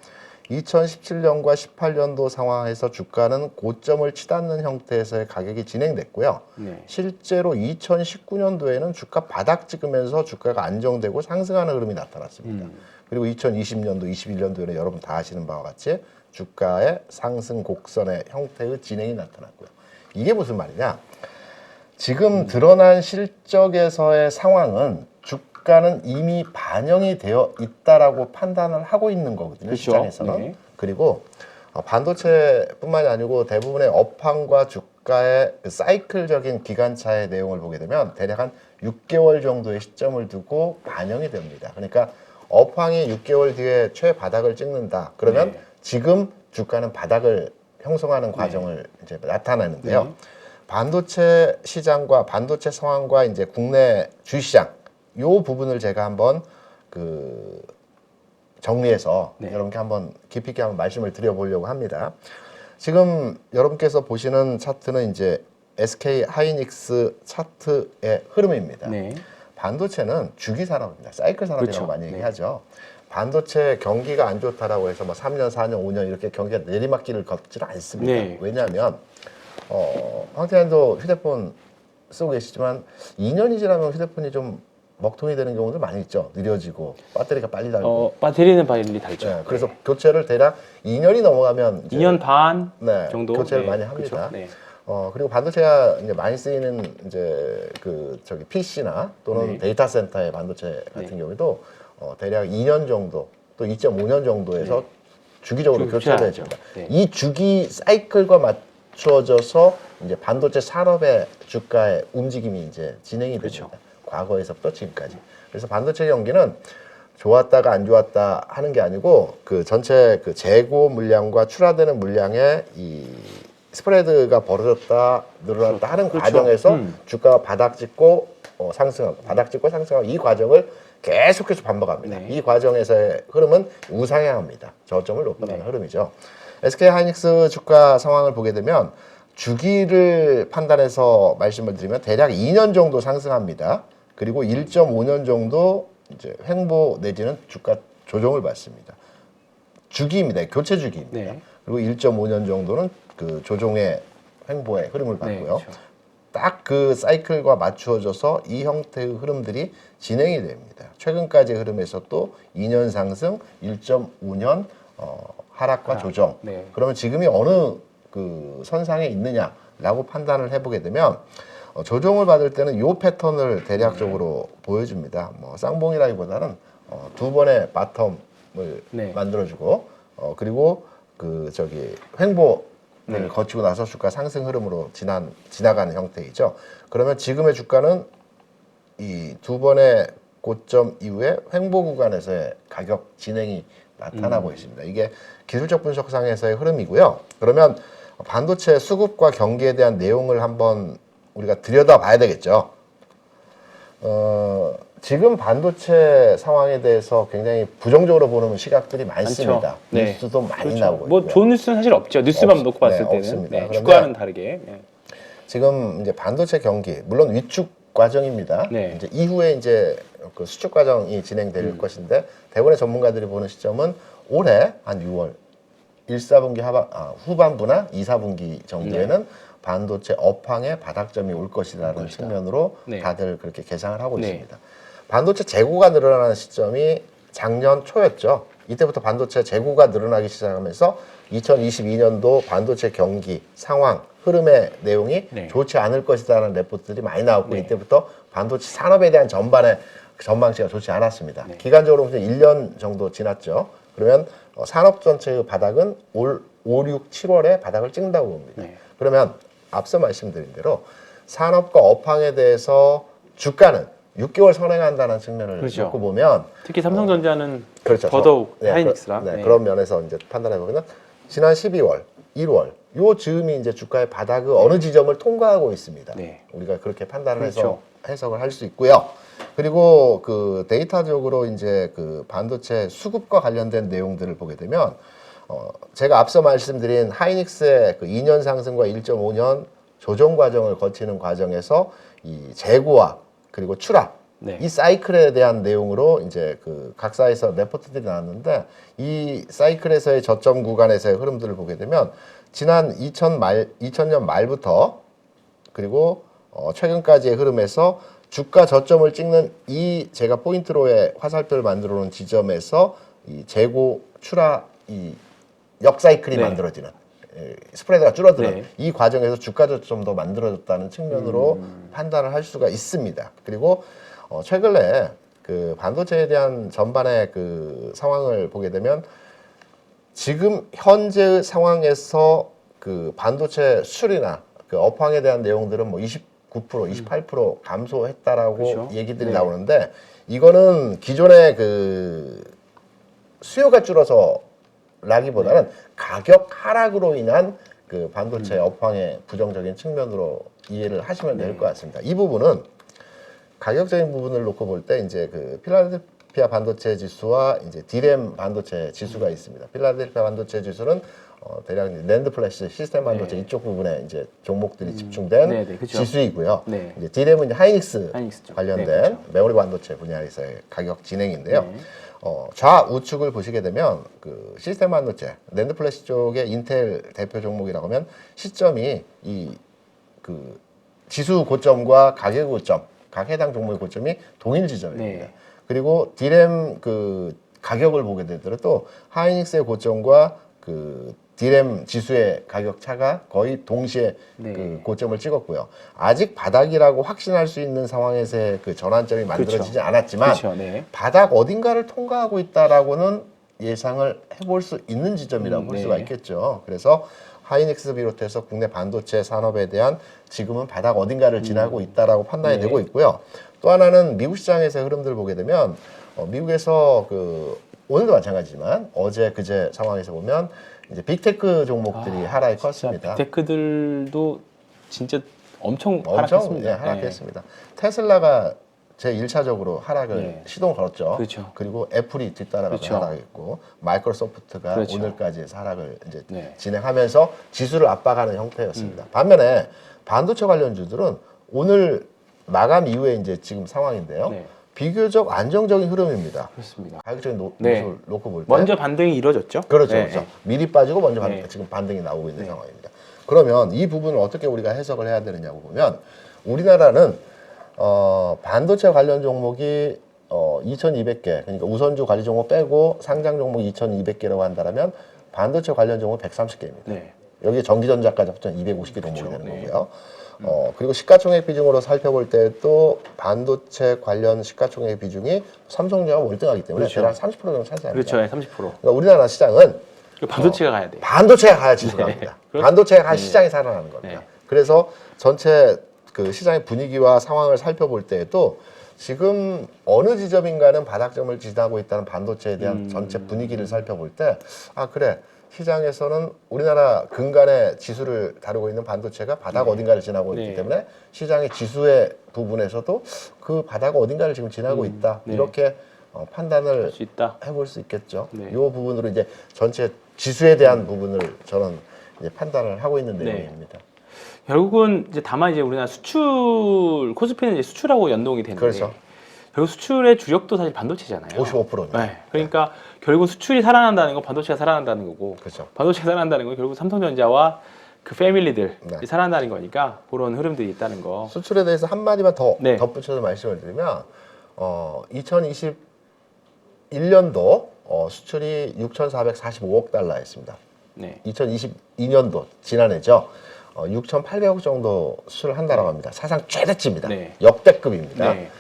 2017년과 18년도 상황에서 주가는 고점을 치닫는 형태에서의 가격이 진행됐고요. 실제로 2019년도에는 주가 바닥 찍으면서 주가가 안정되고 상승하는 흐름이 나타났습니다. 그리고 2020년도, 21년도에는 여러분 다 아시는 바와 같이 주가의 상승 곡선의 형태의 진행이 나타났고요. 이게 무슨 말이냐? 지금 드러난 실적에서의 상황은 주가는 이미 반영이 되어 있다라고 판단을 하고 있는 거거든요. 그렇죠. 시장에서는. 그리고 반도체뿐만이 아니고 대부분의 업황과 주가의 그 사이클적인 기간차의 내용을 보게 되면 대략 한 6개월 정도의 시점을 두고 반영이 됩니다. 그러니까 업황이 6개월 뒤에 최바닥을 찍는다. 그러면 지금 주가는 바닥을 형성하는 과정을 이제 나타내는데요. 반도체 시장과 반도체 상황과 이제 국내 주시장 요 부분을 제가 한번 그 정리해서 여러분께 한번 깊이 있게 한번 말씀을 드려보려고 합니다. 지금 여러분께서 보시는 차트는 이제 SK 하이닉스 차트의 흐름입니다. 반도체는 주기 산업입니다. 사이클 산업이라고 많이 얘기하죠. 반도체 경기가 안 좋다라고 해서 뭐 3년, 4년, 5년 이렇게 경기가 내리막길을 걷지는 않습니다. 왜냐하면 황태환도 휴대폰 쓰고 계시지만 2년이 지나면 휴대폰이 좀 먹통이 되는 경우도 많이 있죠. 느려지고 배터리가 빨리 닳고. 배터리는 빨리 닳죠. 그래서 교체를 대략 2년이 넘어가면 이제 2년 반 정도 교체를 많이 합니다. 그리고 반도체가 이제 많이 쓰이는 이제 그 저기 PC나 또는 데이터 센터의 반도체 같은 경우에도 대략 2년 정도 또 2.5년 정도에서 주기적으로 교체가 됩니다. 이 주기 사이클과 맞추어져서 이제 반도체 산업의 주가의 움직임이 이제 진행이 됩니다. 과거에서부터 지금까지. 그래서 반도체 경기는 좋았다가 안 좋았다 하는 게 아니고 그 전체 그 재고 물량과 출하되는 물량의 이 스프레드가 벌어졌다 늘어났다 하는 과정에서 주가가 바닥 찍고 상승하고 바닥 찍고 상승하고 이 과정을 계속해서 반복합니다. 이 과정에서의 흐름은 우상향합니다. 저점을 높여가는 흐름이죠. SK 하이닉스 주가 상황을 보게 되면 주기를 판단해서 말씀을 드리면 대략 2년 정도 상승합니다. 그리고 1.5년 정도 이제 횡보 내지는 주가 조정을 받습니다. 주기입니다. 교체 주기입니다. 그리고 1.5년 정도는 그 조정의 횡보의 흐름을 받고요. 딱 그 사이클과 맞추어져서 이 형태의 흐름들이 진행이 됩니다. 최근까지의 흐름에서 또 2년 상승, 1.5년 하락과 조정. 그러면 지금이 어느 그 선상에 있느냐라고 판단을 해보게 되면 조정을 받을 때는 이 패턴을 대략적으로 보여줍니다. 뭐 쌍봉이라기보다는 두 번의 바텀을 만들어주고 그리고 그 저기 횡보를 거치고 나서 주가 상승 흐름으로 지나가는 형태이죠. 그러면 지금의 주가는 이 두 번의 고점 이후에 횡보 구간에서의 가격 진행이 나타나고 있습니다. 이게 기술적 분석상에서의 흐름이고요. 그러면 반도체 수급과 경기에 대한 내용을 한번 우리가 들여다봐야 되겠죠. 지금 반도체 상황에 대해서 굉장히 부정적으로 보는 시각들이 많습니다. 뉴스도 많이 나오고 뭐 있고요. 좋은 뉴스는 사실 없죠. 뉴스만 놓고 봤을 때는 없습니다. 주가는 다르게. 지금 이제 반도체 경기 물론 위축 과정입니다. 이제 이후에 이제 그 수축 과정이 진행될 것인데 대부분의 전문가들이 보는 시점은 올해 한 6월 1사분기 후반부나 2사분기 정도에는 반도체 업황의 바닥점이 올 것이라는 측면으로 다들 그렇게 계산을 하고 있습니다. 반도체 재고가 늘어나는 시점이 작년 초였죠. 이때부터 반도체 재고가 늘어나기 시작하면서 2022년도 반도체 경기 상황 흐름의 내용이 네. 좋지 않을 것이라는 레포트들이 많이 나왔고 네. 이때부터 반도체 산업에 대한 전반의 전망치가 좋지 않았습니다. 네. 기간적으로 1년 정도 지났죠. 그러면 산업 전체의 바닥은 올 5, 6, 7월에 바닥을 찍는다고 봅니다. 네. 그러면 앞서 말씀드린 대로 산업과 업황에 대해서 주가는 6개월 선행한다는 측면을 그렇죠. 놓고 보면 특히 삼성전자는 그렇죠. 더더욱 네, 하이닉스라. 네, 그런 면에서 이제 판단해 보면 지난 12월, 1월 요 즈음이 이제 주가의 바닥의 어느 지점을 통과하고 있습니다. 네. 우리가 그렇게 판단을 그렇죠. 해서 해석을 할 수 있고요. 그리고 그 데이터적으로 이제 그 반도체 수급과 관련된 내용들을 보게 되면 제가 앞서 말씀드린 하이닉스의 그 2년 상승과 1.5년 조정 과정을 거치는 과정에서 이 재고와 그리고 추락 네. 이 사이클에 대한 내용으로 이제 그 각사에서 레포트들이 나왔는데 이 사이클에서의 저점 구간에서의 흐름들을 보게 되면 지난 2000년 말부터 그리고 최근까지의 흐름에서 주가 저점을 찍는 이 제가 포인트로의 화살표를 만들어 놓은 지점에서 이 재고 추락 이 역사이클이 네. 만들어지는 스프레드가 줄어드는 네. 이 과정에서 주가 저점도 만들어졌다는 측면으로 판단을 할 수가 있습니다. 그리고 최근에 그 반도체에 대한 전반의 그 상황을 보게 되면 지금 현재의 상황에서 그 반도체 수출이나 그 업황에 대한 내용들은 뭐 29%, 28% 감소했다라고 그렇죠. 얘기들이 네. 나오는데 이거는 기존의 그 수요가 줄어서 라기보다는 가격 하락으로 인한 그 반도체 업황의 부정적인 측면으로 이해를 하시면 될 것 같습니다. 이 부분은 가격적인 부분을 놓고 볼 때 이제 그 필라델피아 반도체 지수와 이제 디램 반도체 지수가 있습니다. 필라델피아 반도체 지수는 대략 랜드 플래시 시스템 반도체 네. 이쪽 부분에 이제 종목들이 집중된 네, 네, 그렇죠. 지수이고요. 네. 이제 디램은 이제 하이닉스 하이닉스죠. 관련된 네, 그렇죠. 메모리 반도체 분야에서의 가격 진행인데요. 네. 좌우측을 보시게 되면 그 시스템 반도체 랜드 플래시 쪽의 인텔 대표 종목이라고 하면 시점이 이 그 지수 고점과 가격 고점 각 해당 종목의 고점이 동일 지점입니다. 네. 그리고 디램 그 가격을 보게 되더라도 하이닉스의 고점과 그 디램 지수의 가격 차가 거의 동시에 네. 그 고점을 찍었고요. 아직 바닥이라고 확신할 수 있는 상황에서의 그 전환점이 만들어지지 그렇죠. 않았지만 그렇죠. 네. 바닥 어딘가를 통과하고 있다라고는 예상을 해볼 수 있는 지점이라고 볼 네. 수가 있겠죠. 그래서 하이닉스 비롯해서 국내 반도체 산업에 대한 지금은 바닥 어딘가를 지나고 있다라고 판단이 네. 되고 있고요. 또 하나는 미국 시장에서의 흐름들을 보게 되면 미국에서 그 오늘도 마찬가지지만 어제 그제 상황에서 보면 이제 빅테크 종목들이 하락이 컸습니다. 빅테크들도 진짜 엄청 하락했습니다. 예, 하락했습니다. 테슬라가 제 1차적으로 하락을 네. 시동 걸었죠. 그렇죠. 그리고 애플이 뒤따라가서 그렇죠. 하락했고 마이크로소프트가 그렇죠. 오늘까지 해서 하락을 이제 네. 진행하면서 지수를 압박하는 형태였습니다. 반면에 반도체 관련주들은 오늘 마감 이후에 이제 지금 상황인데요. 네. 비교적 안정적인 흐름입니다. 그렇습니다. 가격적인 네. 모습을 놓고 볼 때. 먼저 반등이 이루어졌죠. 그렇죠. 네. 그렇죠. 미리 빠지고 먼저 네. 지금 반등이 나오고 있는 네. 상황입니다. 그러면 이 부분을 어떻게 우리가 해석을 해야 되느냐고 보면 우리나라는 반도체 관련 종목이 2,200개 그러니까 우선주 관리 종목 빼고 상장 종목 2,200개라고 한다면 반도체 관련 종목 130개입니다. 네. 여기 전기전자까지 합치면 250개 종목이 그렇죠. 되는 네. 거고요. 그리고 시가총액 비중으로 살펴볼 때 또 반도체 관련 시가총액 비중이 삼성전자가 월등하기 때문에 그렇죠. 대략 30% 정도 차지합니다. 그렇죠. 네, 30%. 그러니까 우리나라 시장은 반도체가 가야 돼요. 반도체가 가야 지수가 갑니다. 그렇죠. 반도체가 가야 네. 시장이 살아나는 겁니다. 네. 그래서 전체 그 시장의 분위기와 상황을 살펴볼 때에도 지금 어느 지점인가는 바닥점을 지나고 있다는 반도체에 대한 전체 분위기를 살펴볼 때 그래 시장에서는 우리나라 근간의 지수를 다루고 있는 반도체가 바닥 어딘가를 지나고 있기 네. 때문에 시장의 지수의 부분에서도 그 바닥 어딘가를 지금 지나고 있다. 네. 이렇게 판단을 할 수 있다. 해볼 수 있겠죠. 네. 이 부분으로 이제 전체 지수에 대한 부분을 저는 이제 판단을 하고 있는 네. 내용입니다. 결국은 이제 다만 이제 우리나라 수출 코스피는 이제 수출하고 연동이 되는데 그렇죠. 결국 수출의 주력도 사실 반도체잖아요. 55%입니다. 네. 그러니까 결국 수출이 살아난다는 건 반도체가 살아난다는 거고 그렇죠. 반도체가 살아난다는 건 결국 삼성전자와 그 패밀리들이 네. 살아난다는 거니까 그런 흐름들이 있다는 거. 수출에 대해서 한마디만 더 네. 덧붙여서 말씀을 드리면 2021년도 수출이 6,445억 달러였습니다. 네. 2022년도 지난해죠. 6,800억 정도 수출을 한다고 합니다. 사상 최대치입니다. 네. 역대급입니다. 네.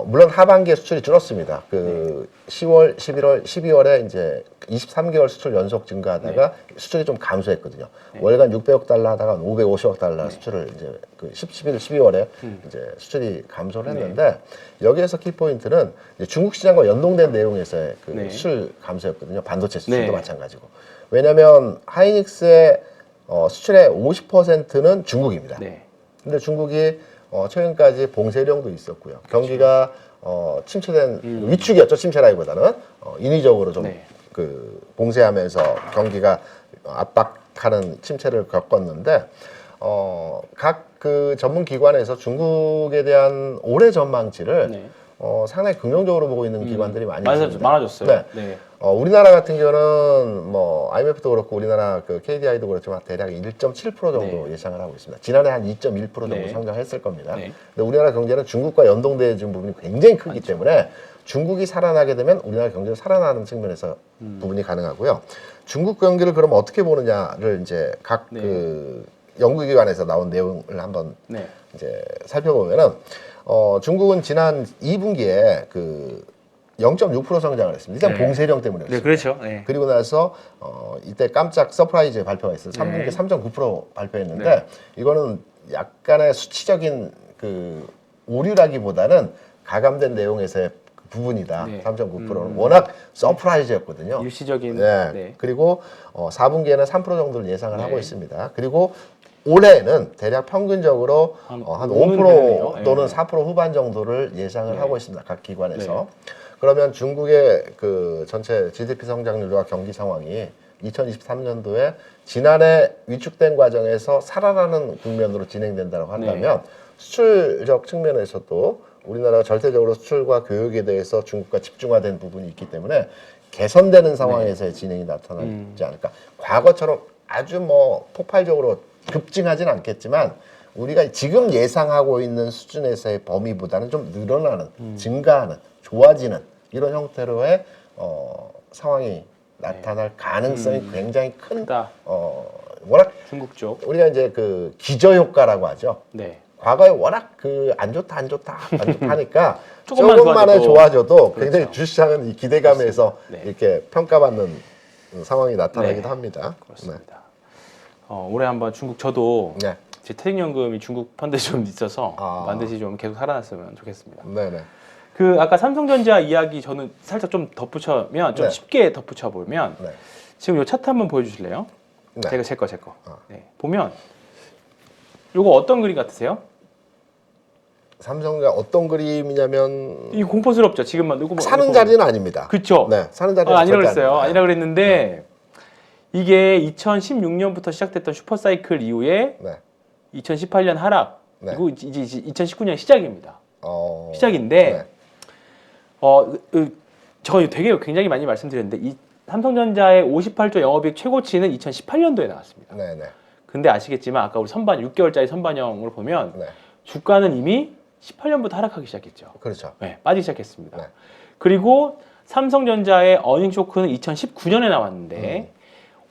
물론 하반기에 수출이 줄었습니다. 10월, 11월, 12월에 이제 23개월 수출 연속 증가하다가 수출이 좀 감소했거든요. 월간 600억 달러 하다가 550억 달러 수출을 이제 11, 12월에 이제 수출이 감소를 했는데 여기에서 키포인트는 이제 중국 시장과 연동된 내용에서의 수출 감소였거든요. 반도체 수출도 마찬가지고. 왜냐하면 하이닉스의 수출의 50%는 중국입니다. 근데 중국이 최근까지 봉쇄령도 있었고요. 경기가 침체된 위축이었죠. 침체라기보다는 인위적으로 좀 봉쇄하면서 경기가 압박하는 침체를 겪었는데 각 그 전문 기관에서 중국에 대한 올해 전망치를 상당히 긍정적으로 보고 있는 기관들이 많이 있습니다. 많아졌어요. 우리나라 같은 경우는 뭐 IMF도 그렇고 우리나라 그 KDI도 그렇지만 대략 1.7% 정도 예상을 하고 있습니다. 지난해 한 2.1% 정도 성장했을 겁니다. 근데 우리나라 경제는 중국과 연동되어진 부분이 굉장히 크기 때문에 중국이 살아나게 되면 우리나라 경제가 살아나는 측면에서 부분이 가능하고요. 중국 경기를 그럼 어떻게 보느냐를 이제 각 그 연구기관에서 나온 내용을 한번 이제 살펴보면은 중국은 지난 2분기에 그 0.6% 성장을 했습니다. 일단 봉쇄령 때문이었습니다. 그렇죠. 그리고 나서 이때 깜짝 서프라이즈 발표가 있어요. 3분기에 3.9% 발표했는데 이거는 약간의 수치적인 그 오류라기보다는 가감된 내용에서의 부분이다. 3.9%는 워낙 서프라이즈였거든요. 일시적인. 그리고 4분기에는 3% 정도를 예상을 하고 있습니다. 그리고 올해는 대략 평균적으로 한 5% 또는 4% 후반 정도를 예상을 하고 있습니다. 각 기관에서. 그러면 중국의 그 전체 GDP 성장률과 경기 상황이 2023년도에 지난해 위축된 과정에서 살아나는 국면으로 진행된다고 한다면 수출적 측면에서도 우리나라가 절대적으로 수출과 교육에 대해서 중국과 집중화된 부분이 있기 때문에 개선되는 상황에서의 진행이 나타나지 않을까. 과거처럼 아주 뭐 폭발적으로 급증하진 않겠지만 우리가 지금 예상하고 있는 수준에서의 범위보다는 좀 늘어나는, 증가하는, 좋아지는 이런 형태로의 상황이 나타날 가능성이 굉장히 큰. 워낙 중국 쪽 우리가 이제 그 기저 효과라고 하죠. 과거에 워낙 그 안 좋다 하니까 조금만에 좋아져도 굉장히 주시장은 이 기대감에서 이렇게 평가받는 상황이 나타나기도 합니다. 그렇습니다. 올해 한번 중국 저도 제 퇴직연금이 중국 펀드에 좀 있어서 반드시 좀 계속 살아났으면 좋겠습니다. 그 아까 삼성전자 이야기 저는 살짝 좀 덧붙여면 좀 쉽게 덧붙여 보면 지금 요 차트 한번 보여주실래요? 제 거. 보면 요거 어떤 그림 같으세요? 삼성전자 어떤 그림이냐면 이 공포스럽죠. 지금만 누구 사는 자리는 아닙니다. 그렇죠. 사는 자리는 아니라 그랬어요. 아니라 그랬는데 이게 2016년부터 시작됐던 슈퍼사이클 이후에 2018년 하락 그리고 이제 2019년 시작입니다. 시작인데 저 되게 굉장히 많이 말씀드렸는데 이 삼성전자의 58조 영업이익 최고치는 2018년도에 나왔습니다. 근데 아시겠지만 아까 우리 선반 6개월짜리 선반영으로 보면 주가는 이미 18년부터 하락하기 시작했죠. 빠지기 시작했습니다. 그리고 삼성전자의 어닝 쇼크는 2019년에 나왔는데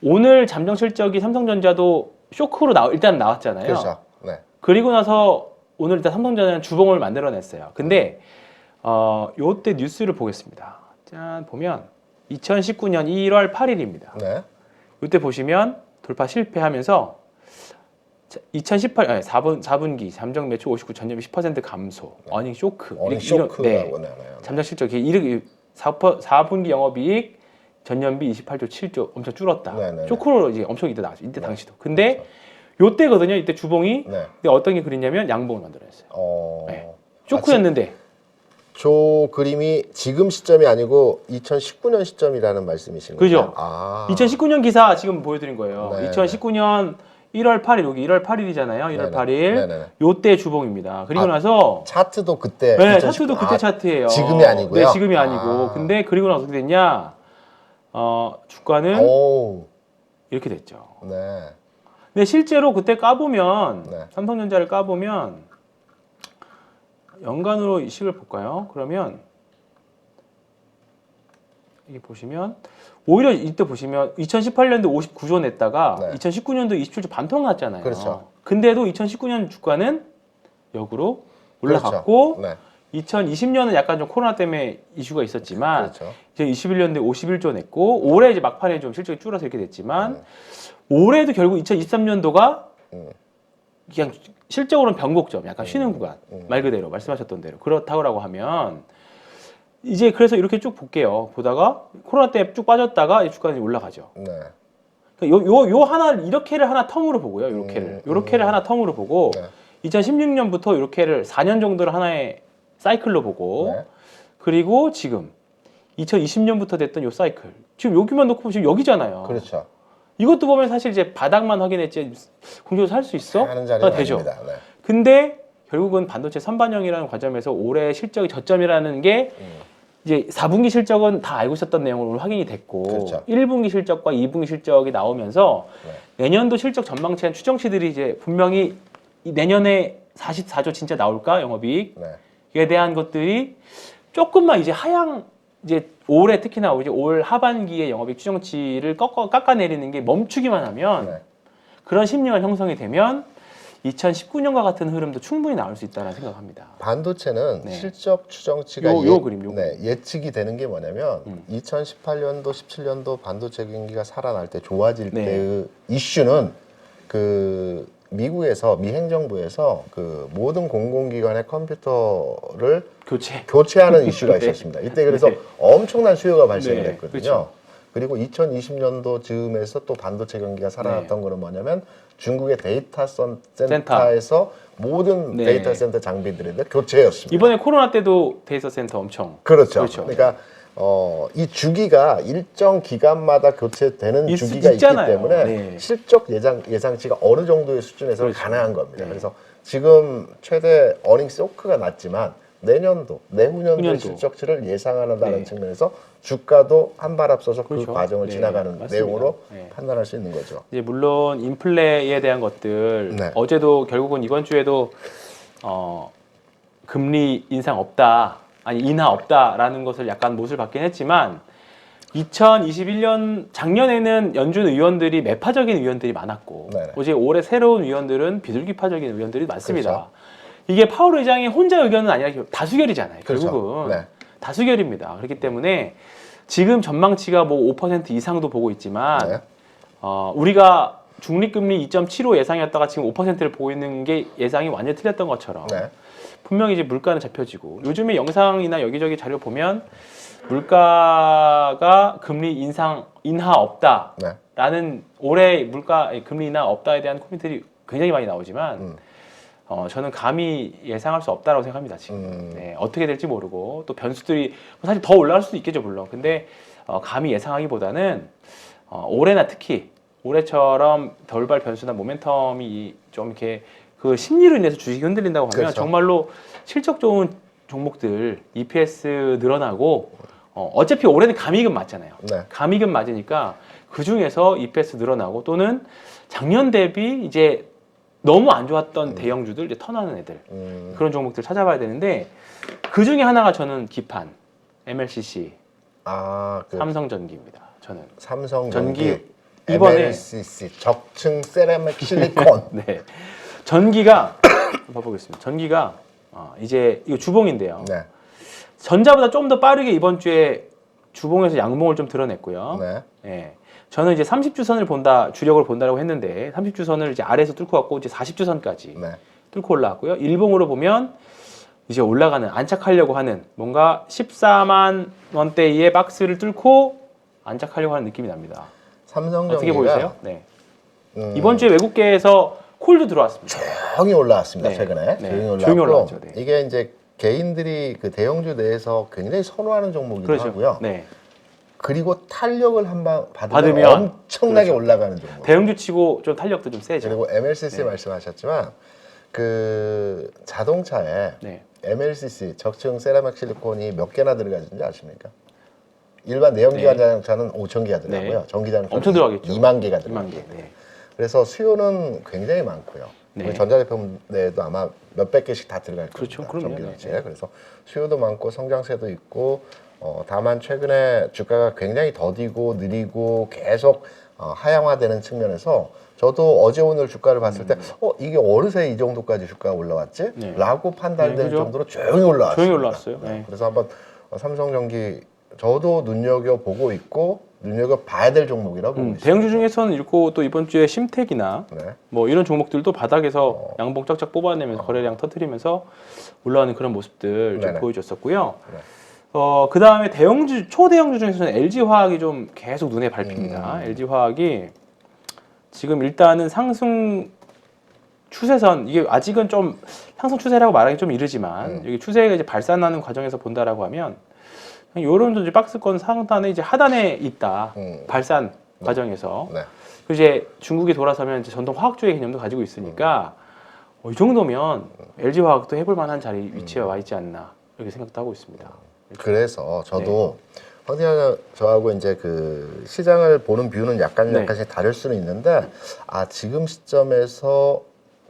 오늘 잠정 실적이 삼성전자도 쇼크로 일단 나왔잖아요. 그리고 나서 오늘 일단 삼성전자는 주봉을 만들어냈어요. 근데 요때 뉴스를 보겠습니다. 짠 보면 2019년 1월 8일입니다. 요때 보시면 돌파 실패하면서 4분기 잠정 매출 59, 전년비 10% 감소, 어닝 쇼크, 잠정 실적 4분기 영업이익 전년비 28조 7조 엄청 줄었다. 쇼크로 이제 엄청 이때 나왔죠. 이때 당시도. 근데 요때거든요. 이때 주봉이 근데 어떤 게 그리냐면 양봉을 만들어냈어요. 쇼크였는데. 저 그림이 지금 시점이 아니고 2019년 시점이라는 말씀이신 거죠? 그죠? 2019년 기사 지금 보여드린 거예요. 2019년 1월 8일 여기 1월 8일이잖아요. 1월 8일 요때 주봉입니다. 그리고 나서 차트도 그때 차트도 그때 차트예요. 지금이 아니고요. 지금이 아니고. 근데 그리고 나서 어떻게 됐냐? 주가는 이렇게 됐죠. 근데 실제로 그때 까보면 삼성전자를 까보면 연간으로 이식을 볼까요? 그러면 이게 보시면 오히려 이때 보시면 2018년도 59조 냈다가 네. 2019년도 27조 반토막 났잖아요. 그렇죠. 근데도 2019년 주가는 역으로 올라갔고 그렇죠. 네. 2020년은 약간 좀 코로나 때문에 이슈가 있었지만 그렇죠. 이제 21년도에 51조 냈고 올해 이제 막판에 좀 실적이 줄어서 이렇게 됐지만 올해도 결국 2023년도가 그냥 실적으로는 변곡점, 약간 쉬는 구간 말 그대로 말씀하셨던 대로 그렇다고 하면 이제 그래서 이렇게 쭉 볼게요. 보다가 코로나 때 쭉 빠졌다가 주가는 올라가죠. 네. 요 하나 이렇게를 하나 텀으로 보고요. 요렇게를 하나 텀으로 보고 네. 2016년부터 이렇게를 4년 정도를 하나의 사이클로 보고 네. 그리고 지금 2020년부터 됐던 요 사이클 지금 여기만 놓고 보시면 여기잖아요. 그렇죠. 이것도 보면 사실 이제 바닥만 확인했지 공정으로 살 수 있어? 하는 자리가 되죠. 아닙니다. 네. 근데 결국은 반도체 선반영이라는 관점에서 올해 실적이 저점이라는 게 이제 4분기 실적은 다 알고 있었던 내용으로 오늘 확인이 됐고 그렇죠. 1분기 실적과 2분기 실적이 나오면서 내년도 실적 전망치한 추정치들이 이제 분명히 이 내년에 44조 진짜 나올까 영업이익 네. 에 대한 것들이 조금만 이제 이제 올해 특히나 이제 올 하반기에 영업이익 추정치를 깎아내리는 게 멈추기만 하면 네. 그런 심리가 형성이 되면 2019년과 같은 흐름도 충분히 나올 수 있다는 생각합니다. 반도체는 네. 실적 추정치가 그림. 네, 예측이 되는 게 뭐냐면 2018년도, 17년도 반도체 경기가 살아날 때 좋아질 네. 때의 이슈는 그 미국에서 미 행정부에서 그 모든 공공기관의 컴퓨터를 교체하는 이슈가 네. 있었습니다. 이때 그래서 네. 엄청난 수요가 발생을 네. 했거든요. 그렇죠. 그리고 2020년도 즈음에서 또 반도체 경기가 살아났던 네. 거는 뭐냐면 중국의 데이터 센터에서 모든 네. 데이터 센터 장비들에 대한 교체였습니다. 이번에 코로나 때도 데이터 센터 엄청 그렇죠. 그러니까 이 주기가 일정 기간마다 교체되는 주기가 있잖아요. 있기 때문에 네. 실적 예상치가 어느 정도의 수준에서 그렇죠. 가능한 겁니다. 네. 그래서 지금 최대 어닝 쇼크가 났지만 내년도, 내후년도의 후년도. 실적치를 예상한다는 네. 측면에서 주가도 한 발 앞서서 그렇죠. 그 과정을 네. 지나가는 맞습니다. 내용으로 네. 판단할 수 있는 거죠. 이제 물론 인플레에 대한 것들 네. 어제도 결국은 이번 주에도 금리 인상 없다 인하 없다라는 것을 약간 못을 받긴 했지만 2021년 작년에는 연준 의원들이 매파적인 의원들이 많았고 네네. 어제 올해 새로운 의원들은 비둘기파적인 의원들이 많습니다. 그렇죠. 이게 파월 의장의 혼자 의견은 아니라 다수결이잖아요. 그렇죠. 결국은 네. 다수결입니다. 그렇기 때문에 지금 전망치가 뭐 5% 이상도 보고 있지만 네. 우리가 중립금리 2.75 예상이었다가 지금 5%를 보고 있는 게 예상이 완전히 틀렸던 것처럼 네. 분명히 이제 물가는 잡혀지고 요즘에 영상이나 여기저기 자료 보면 물가가 금리 인하 없다라는 올해 물가 금리 인하 없다에 대한 코멘트들이 굉장히 많이 나오지만 저는 감히 예상할 수 없다라고 생각합니다. 지금 네, 어떻게 될지 모르고 또 변수들이 사실 더 올라갈 수도 있겠죠 물론. 근데 감히 예상하기보다는 올해나 특히 올해처럼 돌발 변수나 모멘텀이 좀 이렇게 그 심리로 인해서 주식이 흔들린다고 하면 그렇죠. 정말로 실적 좋은 종목들 EPS 늘어나고 어차피 올해는 감익은 맞잖아요. 네. 감익은 맞으니까 그 중에서 EPS 늘어나고 또는 작년 대비 이제 너무 안 좋았던 대형주들 이제 턴하는 애들 그런 종목들 찾아봐야 되는데 그 중에 하나가 저는 기판 MLCC 삼성전기입니다. 저는 삼성전기 이번에 MLCC 적층 세라믹 실리콘 네 전기가 봐보겠습니다. 전기가 이제 이거 주봉인데요. 네. 전자보다 좀 더 빠르게 이번 주에 주봉에서 양봉을 좀 드러냈고요. 네. 예. 저는 이제 30주선을 주력을 본다라고 했는데 30주선을 이제 아래에서 뚫고 왔고 이제 40주선까지 네. 뚫고 올라왔고요. 일봉으로 보면 이제 올라가는 안착하려고 하는 뭔가 14만 원대의 박스를 뚫고 안착하려고 하는 느낌이 납니다. 삼성전기가 어떻게 보이세요? 네. 이번 주에 외국계에서 콜도 들어왔습니다. 조용히 올라왔습니다. 네. 최근에 네. 조용히 조용히 올라왔고 올라왔죠. 네. 이게 이제 개인들이 그 대형주 내에서 굉장히 선호하는 종목이기도 그렇죠. 하고요. 네. 그리고 탄력을 한 방 받으면 받으면 엄청나게 그렇죠. 올라가는 종목. 대형주 치고 좀 탄력도 좀 세죠. 그리고 MLCC 네. 말씀하셨지만 그 자동차에 네. MLCC 적층 세라믹 실리콘이 몇 개나 들어가는지 아십니까? 일반 내연기관 네. 자동차는 5,000개가 들어가고요. 네. 전기자동차는 엄청 들어가겠죠. 2만 개가 2만 들어가요. 개. 네. 그래서 수요는 굉장히 많고요. 네. 우리 전자제품 내에도 아마 몇백 개씩 다 들어갈 그렇죠. 겁니다. 그럼요. 전기전체. 네. 그래서 수요도 많고 성장세도 있고 다만 최근에 주가가 굉장히 더디고 느리고 계속 하향화되는 측면에서 저도 어제 오늘 주가를 봤을 때 이게 어느새 이 정도까지 주가가 올라왔지? 네. 라고 판단될 그죠? 정도로 조용히 올라왔습니다. 조용히 올라왔어요. 네. 그래서 한번 삼성전기 저도 눈여겨보고 있고 눈여겨봐야 될 종목이라고 보고 있습니다. 대형주 중에서는 읽고 또 이번 주에 심택이나 네. 뭐 이런 종목들도 바닥에서 양봉 쫙쫙 뽑아내면서 거래량 터트리면서 올라오는 그런 모습들 좀 네네. 보여줬었고요. 네. 그 다음에 대형주, 초대형주 중에서는 LG화학이 좀 계속 눈에 밟힙니다. LG화학이 지금 일단은 상승 추세선, 이게 아직은 좀 상승 추세라고 말하기 좀 이르지만 여기 추세가 이제 발산하는 과정에서 본다라고 하면 요런 이제 박스권 상단에 이제 하단에 있다. 발산 과정에서. 네. 그리고 이제 중국이 돌아서면 이제 전통 화학주의 개념도 가지고 있으니까 이 정도면 LG화학도 해볼 만한 자리 위치에 와 있지 않나 이렇게 생각도 하고 있습니다. 그래서 저도 황진환 저하고 이제 그 시장을 보는 뷰는 약간씩 다를 수는 있는데 지금 시점에서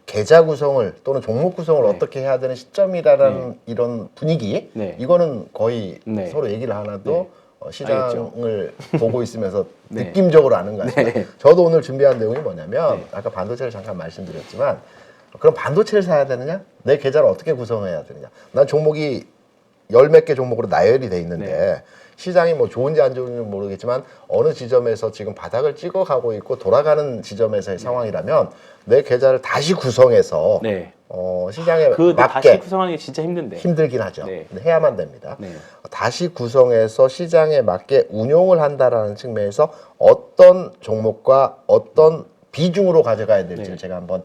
계좌 구성을 또는 종목 구성을 어떻게 해야 되는 시점이라는 이런 분위기 이거는 거의 서로 얘기를 하나도 시장을 보고 있으면서 느낌적으로 아는 것 같아요. 저도 오늘 준비한 내용이 뭐냐면 아까 반도체를 잠깐 말씀드렸지만 그럼 반도체를 사야 되느냐? 내 계좌를 어떻게 구성해야 되느냐? 난 종목이 열 몇 개 종목으로 나열이 돼 있는데 시장이 뭐 좋은지 안 좋은지는 모르겠지만 어느 지점에서 지금 바닥을 찍어가고 있고 돌아가는 지점에서의 상황이라면 내 계좌를 다시 구성해서 시장에 그 맞게 다시 구성하는 게 진짜 힘든데 힘들긴 하죠. 근데 해야만 됩니다. 네. 다시 구성해서 시장에 맞게 운용을 한다라는 측면에서 어떤 종목과 어떤 비중으로 가져가야 될지를 제가 한번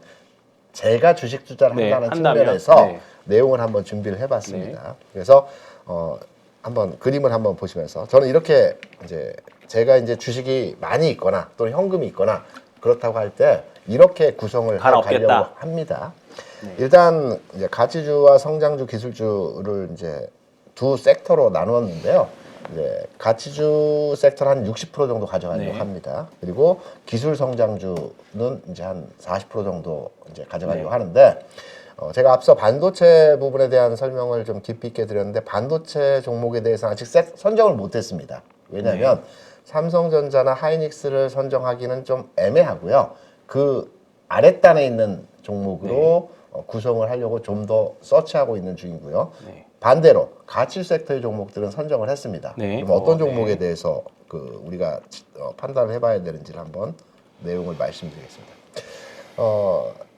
제가 주식 투자를 한다는 측면에서 내용을 한번 준비를 해봤습니다. 그래서 한번 그림을 한번 보시면서 저는 이렇게 이제 제가 이제 주식이 많이 있거나 또는 현금이 있거나 그렇다고 할 때 이렇게 구성을 하려고 합니다. 일단 이제 가치주와 성장주, 기술주를 이제 두 섹터로 나누었는데요. 이제 가치주 섹터를 한 60% 정도 가져가려고 합니다. 그리고 기술 성장주는 이제 한 40% 정도 이제 가져가려고 하는데 제가 앞서 반도체 부분에 대한 설명을 좀 깊이 있게 드렸는데 반도체 종목에 대해서 아직 선정을 못했습니다. 왜냐하면 삼성전자나 하이닉스를 선정하기는 좀 애매하고요. 그 아랫단에 있는 종목으로 구성을 하려고 좀 더 서치하고 있는 중이고요. 반대로 가치 섹터의 종목들은 선정을 했습니다. 그럼 어떤 종목에 대해서 그 우리가 판단을 해봐야 되는지를 한번 내용을 말씀드리겠습니다.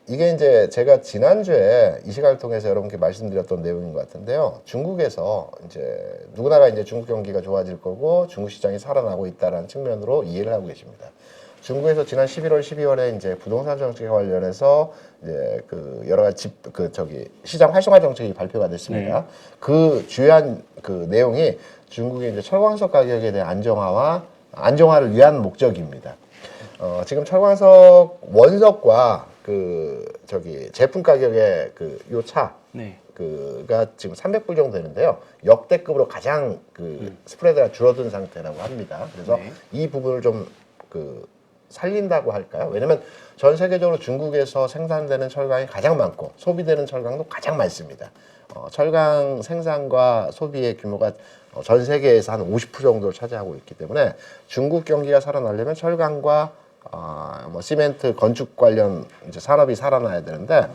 이게 이제 제가 지난주에 이 시간을 통해서 여러분께 말씀드렸던 내용인 것 같은데요. 중국에서 이제 누구나가 이제 중국 경기가 좋아질 거고 중국 시장이 살아나고 있다는 측면으로 이해를 하고 계십니다. 중국에서 지난 11월, 12월에 이제 부동산 정책과 관련해서 이제 그 여러 가지 시장 활성화 정책이 발표가 됐습니다. 그 주요한 그 내용이 중국의 이제 철광석 가격에 대한 안정화를 위한 목적입니다. 지금 철광석 원석과 제품 가격의 요 차, 그가 지금 300불 정도 되는데요. 역대급으로 가장 스프레드가 줄어든 상태라고 합니다. 그래서 이 부분을 좀 살린다고 할까요? 왜냐면 전 세계적으로 중국에서 생산되는 철강이 가장 많고 소비되는 철강도 가장 많습니다. 철강 생산과 소비의 규모가 전 세계에서 한 50% 정도를 차지하고 있기 때문에 중국 경기가 살아나려면 철강과 시멘트 건축 관련 이제 산업이 살아나야 되는데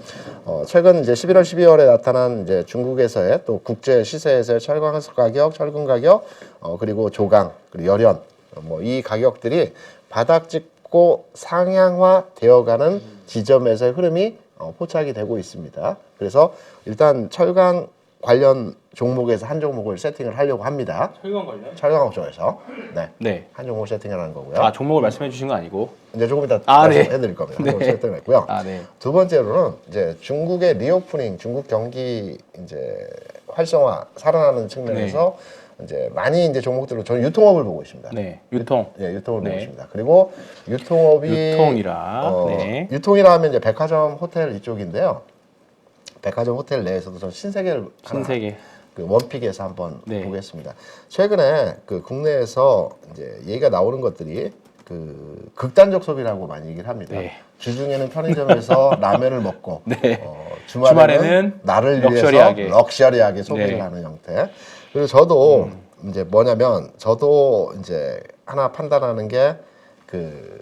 최근 이제 11월, 12월에 나타난 이제 중국에서의 또 국제 시세에서의 철광석 가격, 철근 가격, 그리고 조강, 그리고 열연 이 가격들이 바닥 찍고 상향화 되어가는 지점에서의 흐름이 포착이 되고 있습니다. 그래서 일단 철강 관련 종목에서 한 종목을 세팅을 하려고 합니다. 철강 관련? 철강 업종에서 한 종목 세팅을 하는 거고요. 종목을 말씀해 주신 건 아니고 이제 조금 이따 말씀해드릴 겁니다. 한 종목 세팅을 했고요. 두 번째로는 이제 중국의 리오프닝, 중국 경기 이제 활성화 살아나는 측면에서 이제 많이 이제 종목들로 저는 유통업을 보고 있습니다. 유통. 유통을 보고 있습니다. 그리고 유통업이 유통이라 하면 이제 백화점, 호텔 이쪽인데요. 백화점 호텔 내에서도 전 신세계를 원픽에서 한번 보겠습니다. 최근에 국내에서 이제 얘기가 나오는 것들이 극단적 소비라고 많이 얘기를 합니다. 주중에는 편의점에서 라면을 먹고 주말에는 나를 위해서 럭셔리하게 소비를 하는 형태. 그리고 저도 이제 뭐냐면 저도 이제 하나 판단하는 게 그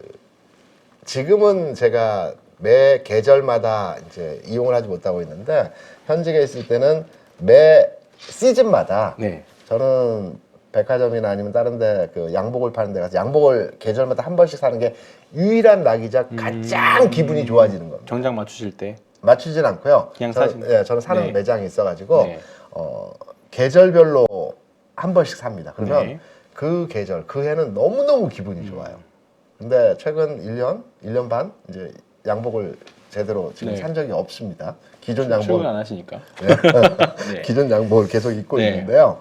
지금은 제가 매 계절마다 이제 이용을 하지 못하고 있는데 현직에 있을 때는 매 시즌마다 네. 저는 백화점이나 아니면 다른 데 그 양복을 파는 데 가서 양복을 계절마다 한 번씩 사는 게 유일한 낙이자 가장 기분이 좋아지는 겁니다. 정장 맞추실 때 맞추진 않고요. 그냥 저는, 사시는 예, 저는 사는 네. 매장이 있어가지고 네. 계절별로 한 번씩 삽니다. 그러면 네. 그 계절, 그 해는 너무너무 기분이 좋아요. 근데 최근 1년 반 이제 양복을 제대로 지금 네. 산 적이 없습니다. 기존 출근 양복, 안 하시니까. 네. 기존 양복을 계속 입고 네. 있는데요.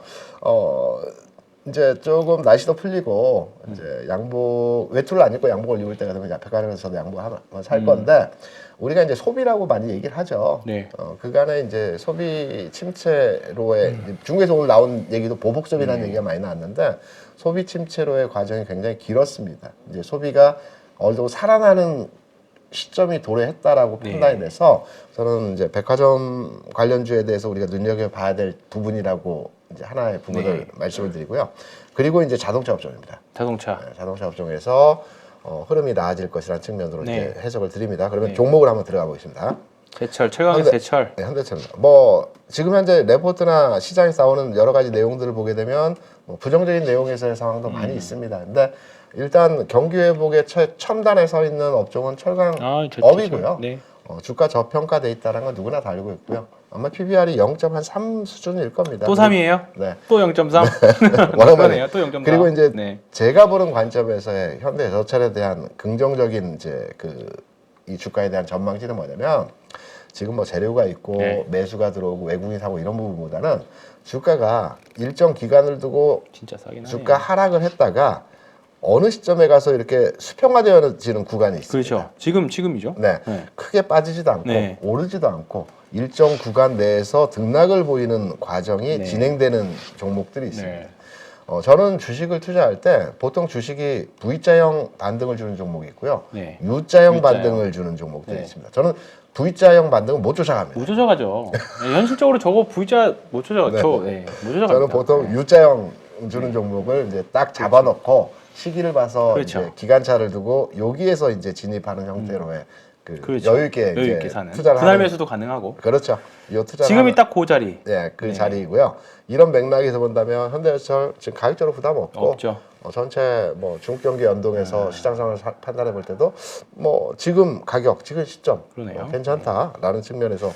이제 조금 날씨도 풀리고 이제 양복 외투를 안 입고 양복을 입을 때가 되면 이제 백화점에서 저도 양복 하나 살 건데 우리가 이제 소비라고 많이 얘기를 하죠. 네. 그간에 이제 소비 침체로의 이제 중국에서 오늘 나온 얘기도 보복 소비라는 얘기가 많이 나왔는데 소비 침체로의 과정이 굉장히 길었습니다. 이제 소비가 어느 정도 살아나는 시점이 도래했다라고 네. 판단이 돼서 저는 이제 백화점 관련주에 대해서 우리가 눈여겨봐야 될 부분이라고 이제 하나의 부분을 네. 말씀을 드리고요. 그리고 이제 자동차 업종입니다. 자동차. 네, 자동차 업종에서 흐름이 나아질 것이라는 측면으로 네. 이제 해석을 드립니다. 그러면 네. 종목을 한번 들어가 보겠습니다. 제철 최강의 현대- 제철. 네, 현대차입니다. 뭐 지금 현재 레포트나 시장에서 나오는 여러 가지 내용들을 보게 되면 뭐 부정적인 내용에서의 상황도 많이 있습니다. 근데 일단 경기 회복의 첨단에 서 있는 업종은 철강업이고요. 네. 주가 저평가돼 있다는 건 누구나 다 알고 있고요. 아마 PBR이 0.3 수준일 겁니다. 또 3이에요? 네. 또 0.3? 워낙 그러네요. 또 0.3. 그리고 이제 네. 제가 보는 관점에서의 현대자동차에 대한 긍정적인 이제 이 주가에 대한 전망치는 뭐냐면 지금 뭐 재료가 있고 네. 매수가 들어오고 외국인 사고 이런 부분보다는 주가가 일정 기간을 두고 진짜 싸긴 하네요. 주가 하락을 했다가 어느 시점에 가서 이렇게 수평화되어지는 구간이 있습니다. 그렇죠. 지금이죠. 네. 네. 크게 빠지지도 않고 네. 오르지도 않고 일정 구간 내에서 등락을 보이는 과정이 네. 진행되는 종목들이 있습니다. 네. 저는 주식을 투자할 때 보통 주식이 V자형 반등을 주는 종목이 있고요. 네. U자형 U자형. 반등을 주는 종목들이 네. 있습니다. 저는 V자형 반등은 못 쫓아갑니다. 못 쫓아가죠. 네, 현실적으로 저거 V자 못 쫓아가죠. 네. 못 쫓아갑니다. 저는 보통 네. U자형 주는 종목을 이제 딱 잡아놓고 시기를 봐서 그렇죠. 이제 기간차를 두고 여기에서 이제 진입하는 형태로의 그렇죠. 여유 있게 여유 이제 있게 사는. 투자를 분할 하는 매수도 가능하고. 그렇죠. 이 투자 지금이 딱 그 자리. 네, 그 네. 자리이고요. 이런 맥락에서 본다면 현대제철 지금 가격적으로 부담 없고 없죠. 전체 뭐 중국 경기 연동해서 시장 상황을 판단해 볼 때도 뭐 지금 가격, 지금 시점 그러네요. 괜찮다라는 측면에서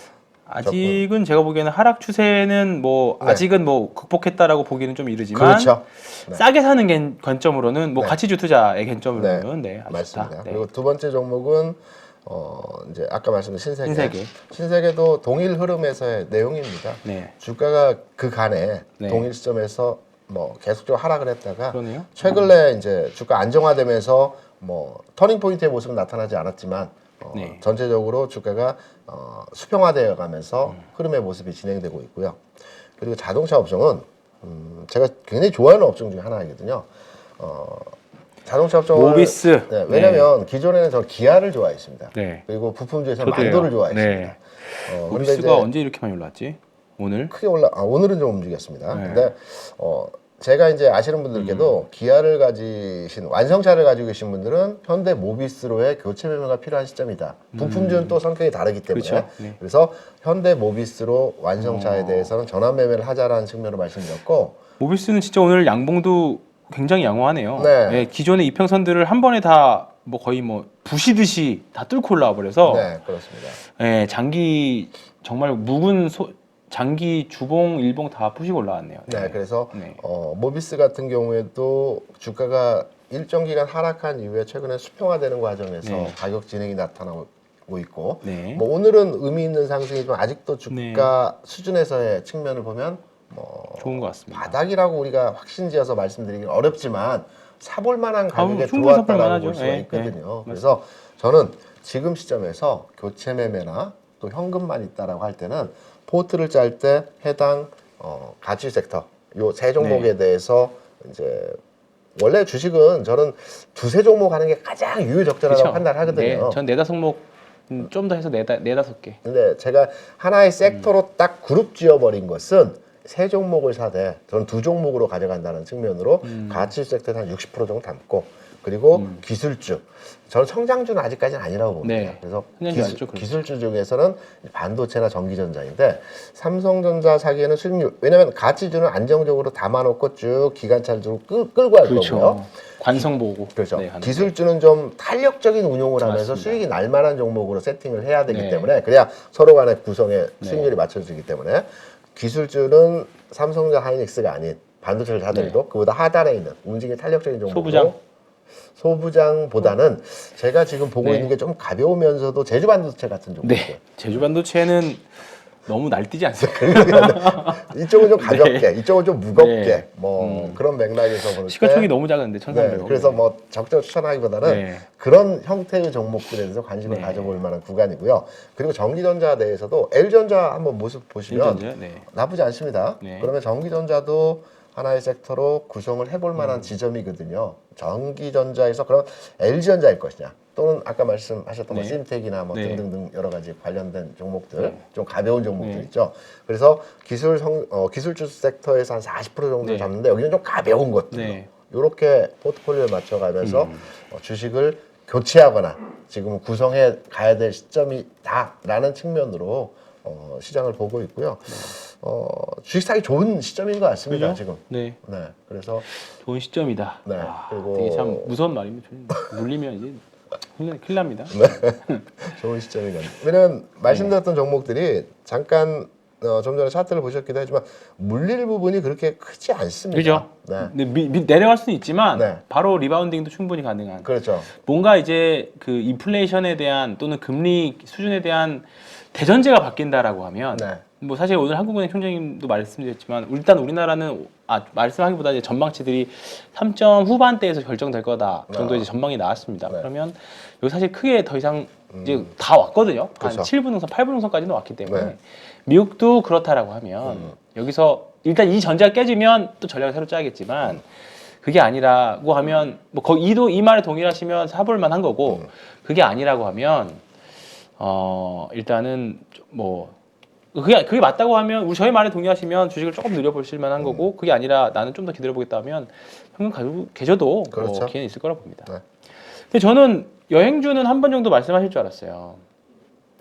아직은 제가 보기에는 하락 추세는 뭐 네. 아직은 뭐 극복했다라고 보기는 좀 이르지만 그렇죠. 네. 싸게 사는 관점으로는 뭐 네. 가치주 투자의 관점으로는 네, 아주 맞습니다. 좋다. 네. 그리고 두 번째 종목은 이제 아까 말씀드린 신세계. 신세계. 신세계도 동일 흐름에서의 내용입니다. 네. 주가가 그 간에 네. 동일 시점에서 뭐 계속적으로 하락을 했다가 그러네요. 최근에 이제 주가 안정화되면서 뭐 터닝 포인트의 모습은 나타나지 않았지만 네. 전체적으로 주가가 수평화되어 가면서 흐름의 모습이 진행되고 있고요. 그리고 자동차 업종은 제가 굉장히 좋아하는 업종 중에 하나이거든요. 자동차 업종을 모비스. 네, 왜냐면 기존에는 저 기아를 좋아했습니다. 네. 그리고 부품주에서 저도요. 만도를 좋아했습니다. 네. 그런데 모비스가 이제 언제 이렇게 많이 올랐지? 오늘? 크게 오늘은 좀 움직였습니다. 네. 근데 제가 이제 아시는 분들께도 기아를 가지신 완성차를 가지고 계신 분들은 현대 모비스로의 교체 매매가 필요한 시점이다. 부품주는 또 성격이 다르기 때문에 그렇죠. 네. 그래서 현대 모비스로 완성차에 대해서는 전환 매매를 하자라는 측면으로 말씀드렸고 모비스는 진짜 오늘 양봉도 굉장히 양호하네요. 네. 네, 기존의 이평선들을 한 번에 다 뭐 거의 뭐 부시듯이 다 뚫고 올라와 버려서 네 그렇습니다. 네, 장기 정말 묵은 장기 주봉 일봉 다 푸시고 올라왔네요. 네, 그래서 네. 모비스 같은 경우에도 주가가 일정 기간 하락한 이후에 최근에 수평화되는 과정에서 네. 가격 진행이 나타나고 있고 네. 뭐 오늘은 의미 있는 상승이지만 아직도 주가 수준에서의 측면을 보면 뭐 좋은 것 같습니다. 바닥이라고 우리가 확신지어서 말씀드리긴 어렵지만 사볼 만한 가격에 충분히 사볼 들어왔다라고 만하죠. 볼 수가 네, 있거든요. 네. 그래서 저는 지금 시점에서 교체 매매나 또 현금만 있다라고 할 때는 포트를 짤 때 해당 가치 섹터 요 세 종목에 네. 대해서 이제 원래 주식은 저는 두세 종목 하는 게 가장 유효적절하다고 그렇죠. 판단하거든요. 네, 전 네다섯 목 좀 더 해서 네다섯 개. 근데 제가 하나의 섹터로 딱 그룹 지어버린 것은 세 종목을 사되 저는 두 종목으로 가져간다는 측면으로 가치 섹터에 한 60% 정도 담고 그리고 기술주 저는 성장주는 아직까지는 아니라고 봅니다. 네. 그래서 아니죠, 기술주 중에서는 반도체나 전기전자인데 삼성전자 사기에는 수익률 왜냐하면 가치주는 안정적으로 담아놓고 쭉 기간차를 끌고 갈 그렇죠. 거고요. 관성 보고. 그렇죠. 네, 기술주는 좀 탄력적인 운용을 하면서 맞습니다. 수익이 날 만한 종목으로 세팅을 해야 되기 네. 때문에 그래야 서로 간의 구성의 네. 수익률이 맞춰지기 때문에 기술주는 삼성전자 하이닉스가 아닌 반도체를 사더라도 네. 그보다 하단에 있는 움직임이 탄력적인 종목으로 소부장. 소부장보다는 제가 지금 보고 네. 있는 게 좀 가벼우면서도 제주 반도체 같은 종목. 네. 제주 반도체는 너무 날뛰지 않습니까? 이쪽은 좀 가볍게, 네. 이쪽은 좀 무겁게, 네. 뭐 그런 맥락에서 보는 시가총이 너무 작은데 네, 1,300억. 그래서 뭐 적극 추천하기보다는 네. 그런 형태의 종목들에 대해서 관심을 네. 가져볼 만한 구간이고요. 그리고 전기전자 내에서도 L전자 한번 모습 보시면 일전자? 네. 나쁘지 않습니다. 네. 그러면 전기전자도 하나의 섹터로 구성을 해볼 만한 지점이거든요. 전기전자에서 그럼 LG전자일 것이냐 또는 아까 말씀하셨던 뭐 네. 심텍이나 뭐 네. 등등등 여러 가지 관련된 종목들 네. 좀 가벼운 종목들 네. 있죠. 그래서 기술주 섹터에서 한 40% 정도 네. 잡는데 여기는 좀 가벼운 것들 네. 이렇게 포트폴리오에 맞춰가면서 주식을 교체하거나 지금 구성해 가야 될 시점이다라는 측면으로 시장을 보고 있고요. 주식 사기 좋은 시점인 것 같습니다. 그죠? 지금. 네. 네. 그래서 좋은 시점이다. 네. 아, 그리고 되게 참 무서운 말입니다. 물리면 이제 큰일 납니다. 좋은 시점인 것 같아요. 왜냐면 말씀드렸던 종목들이 잠깐 좀 전에 차트를 보셨기도 하지만 물릴 부분이 그렇게 크지 않습니다. 그죠? 네. 근데 내려갈 수는 있지만 네. 바로 리바운딩도 충분히 가능한. 그렇죠. 뭔가 이제 그 인플레이션에 대한 또는 금리 수준에 대한 대전제가 바뀐다라고 하면 네. 뭐 사실 오늘 한국은행 총재님도 말씀드렸지만 일단 우리나라는 말씀하기보다 이제 전망치들이 3점 후반대에서 결정될 거다 정도 이제 전망이 나왔습니다. 네. 그러면 여기 사실 크게 더 이상 이제 다 왔거든요. 그렇죠. 한 7분응선, 8분응선까지는 왔기 때문에 네. 미국도 그렇다라고 하면 여기서 일단 이 전제가 깨지면 또 전략을 새로 짜야겠지만 그게 아니라고 하면 뭐 이 말에 동일하시면 사볼 만한 거고 그게 아니라고 하면 일단은 뭐 그게 맞다고 하면 저희 말에 동의하시면 주식을 조금 늘려보실 만한 거고 그게 아니라 나는 좀 더 기다려보겠다 하면 현금 가지고 계셔도 그렇죠. 뭐 기회는 있을 거라 봅니다. 네. 근데 저는 여행주는 한 번 정도 말씀하실 줄 알았어요.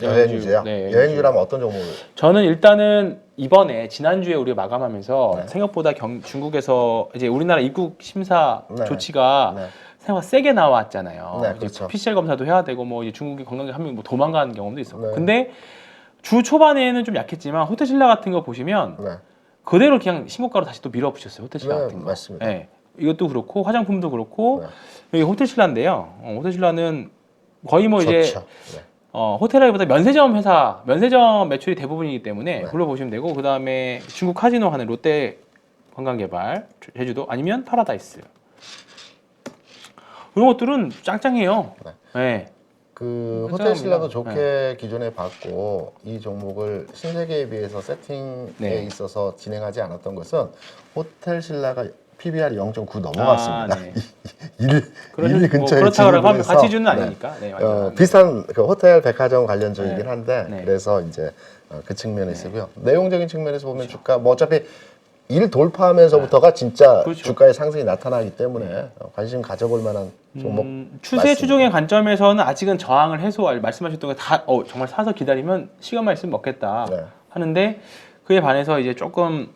여행주요? 네, 여행주라면 어떤 종목을? 저는 일단은 이번에 지난주에 우리가 마감하면서 네. 생각보다 중국에서 이제 우리나라 입국 심사 네. 조치가 네. 생각보다 세게 나왔잖아요. 네, 이제 그렇죠. PCR 검사도 해야 되고 뭐 이제 중국에 관광객 한 명 뭐 도망가는 경험도 있었고. 네. 근데 주 초반에는 좀 약했지만 호텔신라 같은 거 보시면 네. 그대로 그냥 신고가로 다시 또 밀어붙였어요. 호텔신라 네, 같은 거. 맞습니다. 네. 이것도 그렇고 화장품도 그렇고 네. 여기 호텔신라인데요. 호텔신라는 거의 뭐 이제 좋죠. 네. 호텔라기보다 면세점 매출이 대부분이기 때문에 네. 그걸로 보시면 되고 그 다음에 중국 카지노 하는 롯데 관광개발 제주도 아니면 파라다이스 이런 것들은 짱짱해요. 네. 네. 그 괜찮습니다. 호텔신라도 좋게 기존에 봤고 이 종목을 신세계에 비해서 세팅에 네. 있어서 진행하지 않았던 것은 호텔신라가 PBR이 0.9 넘어갔습니다. 네. 1 근처에 그렇다고 하면 진입을 해서 가치주는 아니니까. 네, 비슷한 그 호텔 백화점 관련주이긴 네. 한데 네. 그래서 이제 그 측면에 있고요. 내용적인 측면에서 보면 주가 뭐 어차피 1 돌파하면서부터가 진짜 그렇죠. 주가의 상승이 나타나기 때문에 관심 가져볼 만한 종목 추세 맞습니다. 추종의 관점에서는 아직은 저항을 해소할 말씀하셨던 게 다 정말 사서 기다리면 시간만 있으면 먹겠다 네. 하는데 그에 반해서 이제 조금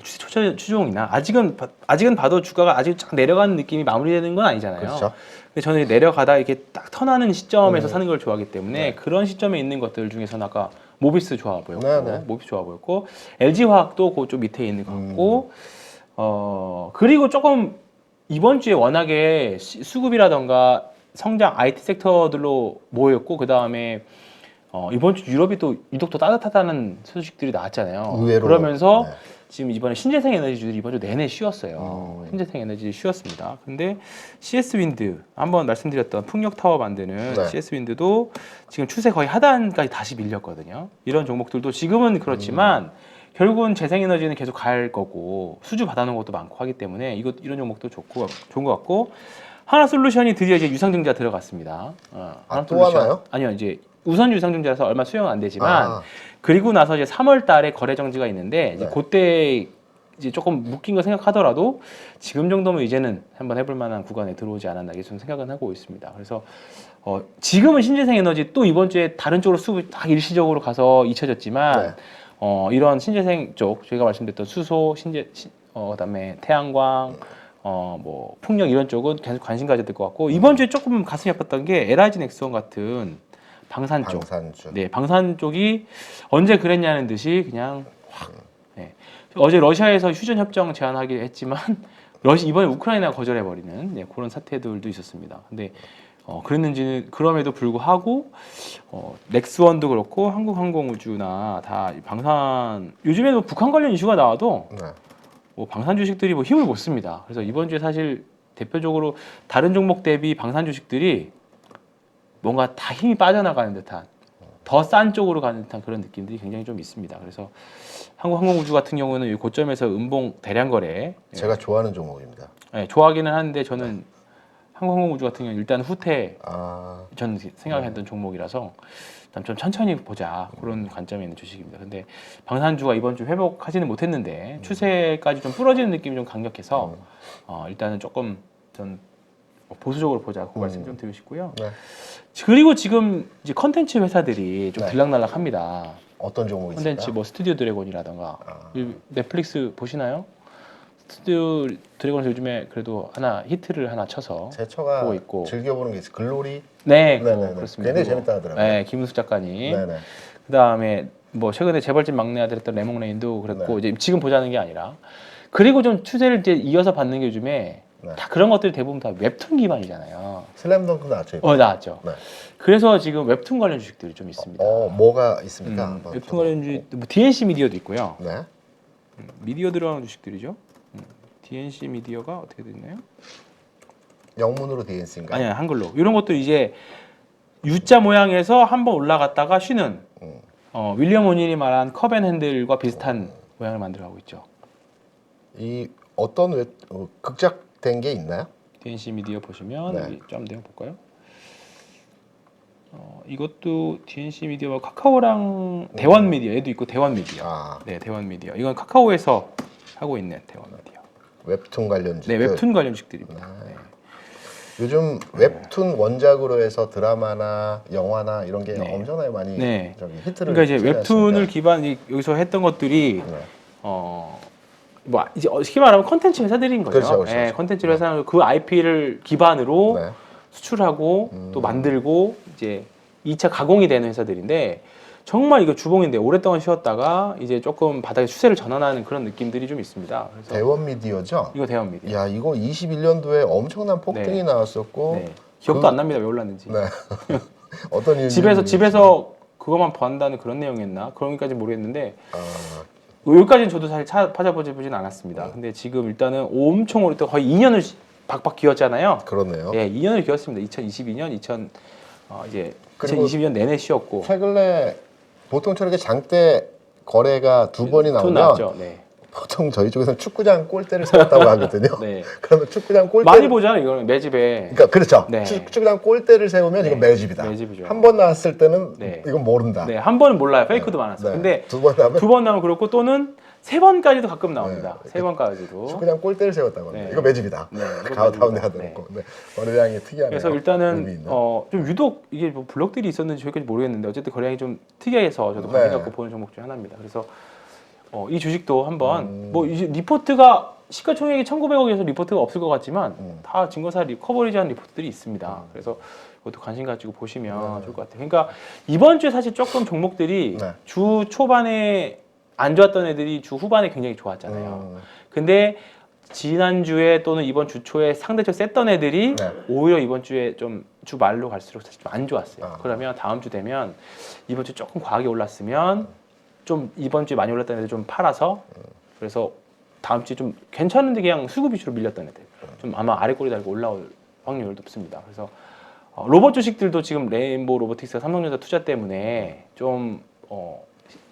추세 추종이나 아직은 봐도 주가가 아직 쫙 내려가는 느낌이 마무리되는 건 아니잖아요. 그렇죠. 근데 저는 내려가다 이렇게 딱 턴하는 시점에서 사는 걸 좋아하기 때문에 그런 시점에 있는 것들 중에서는 아까 모비스 좋아 보였고, 네. 모비스 좋아 보였고, LG 화학도 그쪽 밑에 있는 것 같고, 그리고 조금 이번 주에 워낙에 수급이라던가 성장 IT 섹터들로 모였고, 그 다음에 이번 주 유럽이 또 유독 더 따뜻하다는 소식들이 나왔잖아요. 의외로. 그러면서 네. 지금 이번에 신재생 에너지주들이 이번 주 내내 쉬었어요. 신재생 에너지 쉬었습니다. 근데 CS 윈드 한번 말씀드렸던 풍력 타워 만드는 네. CS 윈드도 지금 추세 거의 하단까지 다시 밀렸거든요. 이런 종목들도 지금은 그렇지만 결국은 재생 에너지는 계속 갈 거고 수주 받아놓은 것도 많고 하기 때문에 이런 종목도 좋은 것 같고 하나솔루션이 드디어 이제 유상증자 들어갔습니다. 또 하나요? 아니요, 이제 우선 유상증자라서 얼마 수용은 안 되지만 그리고 나서 이제 3월 달에 거래 정지가 있는데 이제 그때 이제 조금 묶인 거 생각하더라도 지금 정도면 이제는 한번 해볼 만한 구간에 들어오지 않았나 이게 좀 생각은 하고 있습니다. 그래서 지금은 신재생 에너지 또 이번 주에 다른 쪽으로 수급이 딱 일시적으로 가서 잊혀졌지만 이런 신재생 쪽 저희가 말씀드렸던 수소, 그다음에 태양광, 뭐 풍력 이런 쪽은 계속 관심 가져야 될 것 같고 이번 주에 조금 가슴이 아팠던 게 LIG 넥스원 같은 방산 쪽, 네 방산 쪽이 언제 그랬냐는 듯이 그냥 확. 네. 어제 러시아에서 휴전 협정 제안하기로 했지만 이번에 우크라이나가 거절해버리는 그런 사태들도 있었습니다. 근데 그랬는지는 그럼에도 불구하고 넥스원도 그렇고 한국항공우주나 다 방산 요즘에도 북한 관련 이슈가 나와도 뭐 방산 주식들이 뭐 힘을 못 씁니다. 그래서 이번 주에 사실 대표적으로 다른 종목 대비 방산 주식들이 뭔가 다 힘이 빠져나가는 듯한 더 싼 쪽으로 가는 듯한 그런 느낌들이 굉장히 좀 있습니다. 그래서 한국항공우주 같은 경우는 이 고점에서 음봉 대량 거래 제가 좋아하는 종목입니다. 네, 좋아하기는 하는데 저는 한국항공우주 같은 경우는 일단 후퇴 저는 생각했던 종목이라서 좀 천천히 보자 그런 관점에 있는 주식입니다. 근데 방산주가 이번 주 회복하지는 못했는데 추세까지 좀 부러지는 느낌이 좀 강력해서 일단은 조금 전 보수적으로 보자 그 말씀 좀 드리고 싶고요. 그리고 지금 이제 컨텐츠 회사들이 좀 들락날락합니다. 어떤 종목이 있을까요? 컨텐츠 뭐 스튜디오 드래곤이라던가 넷플릭스 보시나요? 스튜디오 드래곤에서 요즘에 그래도 히트를 하나 쳐서 제처가 보고 있고 즐겨보는 게 있어요. 글로리? 네, 그렇습니다. 굉장히 재밌다 하더라고요. 네, 김은숙 작가님. 그다음에 뭐 최근에 재벌집 막내 아들 했던 레몽레인도 그랬고 이제 지금 보자는 게 아니라 그리고 좀 추세를 이제 이어서 받는 게 요즘에 다 그런 것들이 대부분 다 웹툰 기반이잖아요. 슬램덩크 나왔죠? 나왔죠. 그래서 지금 웹툰 관련 주식들이 좀 있습니다. 뭐가 있습니까? 웹툰 관련 주식, 뭐 DNC 미디어도 있고요. 미디어 들어가는 주식들이죠. DNC 미디어가 어떻게 됐나요? 영문으로 DNC인가요? 아니요, 한글로. 이런 것들 이제 U자 모양에서 한번 올라갔다가 쉬는 윌리엄 오닐이 말한 컵앤핸들과 비슷한 모양을 만들어가고 있죠. 이 어떤 극작된 게 있나요? DNC 미디어 보시면 여기 좀 내용 볼까요? 이것도 DNC 미디어와 카카오랑 대원 미디어 얘도 있고 대원 미디어. 네, 대원 미디어. 이건 카카오에서 하고 있는 대원 미디어. 웹툰 관련 주식. 네, 웹툰 관련 주식들입니다. 요즘 웹툰 원작으로 해서 드라마나 영화나 이런 게 엄청나게 많이 히트를. 그러니까 이제 웹툰을 여기서 했던 것들이 뭐 이제 쉽게 말하면 컨텐츠 회사들인 거죠. 그렇죠. 컨텐츠 회사는 그 IP를 기반으로 수출하고 또 만들고 이제 2차 가공이 되는 회사들인데 정말 이거 주봉인데 오랫동안 쉬었다가 이제 조금 바닥에 추세를 전환하는 그런 느낌들이 좀 있습니다. 그래서 대원 미디어죠? 이거 대원 미디어. 야, 이거 21년도에 엄청난 폭등이 나왔었고 기억도 안 납니다. 왜 올랐는지. 어떤 이유? 집에서 그것만 본다는 그런 내용이었나? 그런 것까지 모르겠는데 여기까지는 저도 사실 찾아보진 않았습니다. 근데 지금 일단은 엄청 오랫동안 거의 2년을 박박 기었잖아요. 그렇네요. 네, 2년을 기었습니다. 2022년, 이제 2022년 내내 쉬었고. 최근에 보통 저렇게 장대 거래가 두 번이 나오면 보통 저희 쪽에서는 축구장 골대를 세웠다고 하거든요. 그러면 축구장 골대 많이 보잖아요. 이거는 매집에. 그러니까 그렇죠. 축구장 골대를 세우면 이건 매집이다. 매집이죠. 한 번 나왔을 때는 이건 모른다. 한 번은 몰라요. 페이크도 많았어요. 근데 두 번 나오면 그렇고 또는 3번까지도 가끔 나옵니다. 3번까지도. 축구장 골대를 세웠다고 합니다. 이거 매집이다. 가운데 하더라고. 거래량이 특이하네요. 그래서 일단은 좀 유독 이게 뭐 블록들이 있었는지 저희까지 모르겠는데 어쨌든 거래량이 좀 특이해서 저도 관심 갖고 보는 종목 중 하나입니다. 그래서 이 주식도 한번 뭐 이제 리포트가 시가총액이 1,900억에서 리포트가 없을 것 같지만 다 증거사 커버리지한 리포트들이 있습니다. 그래서 이것도 관심 가지고 보시면 좋을 것 같아요. 그러니까 이번 주에 사실 조금 종목들이 주 초반에 안 좋았던 애들이 주 후반에 굉장히 좋았잖아요. 근데 지난주에 또는 이번 주 초에 상대적으로 셌던 애들이 오히려 이번 주에 좀 주 말로 갈수록 사실 좀 안 좋았어요. 그러면 다음 주 되면 이번 주 조금 과하게 올랐으면 좀 이번 주에 많이 올랐던 애들 좀 팔아서 그래서 다음 주에 좀 괜찮은데 그냥 수급 위주로 밀렸던 애들 좀 아마 아래 꼬리 달고 올라올 확률이 높습니다. 그래서 로봇 주식들도 지금 레인보우 로보틱스가 삼성전자 투자 때문에 좀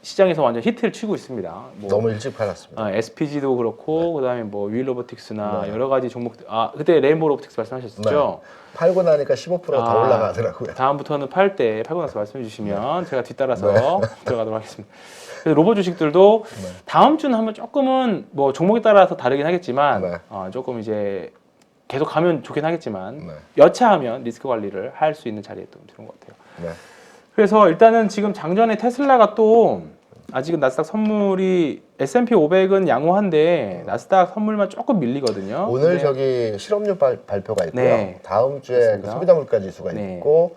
시장에서 완전 히트를 치고 있습니다. 뭐, 너무 일찍 팔았습니다. SPG도 그렇고 그다음에 뭐 윌로보틱스나 네. 여러 가지 종목들. 그때 레인보우 로보틱스 말씀하셨죠? 네. 팔고 나니까 15%더 올라가더라고요. 다음부터는 팔고 나서 말씀해 주시면 제가 뒤따라서 들어가도록 하겠습니다. 그래서 로봇 주식들도 다음 주는 한번 조금은 뭐 종목에 따라서 다르긴 하겠지만 조금 이제 계속 가면 좋긴 하겠지만 여차하면 리스크 관리를 할 수 있는 자리에 또 들어온 것 같아요. 그래서 일단은 지금 장전에 테슬라가 또 아직은 나스닥 선물이 S&P 500은 양호한데 나스닥 선물만 조금 밀리거든요. 오늘 저기 실업률 발표가 있고요. 다음 주에 그 소비자 물가 지수가 있고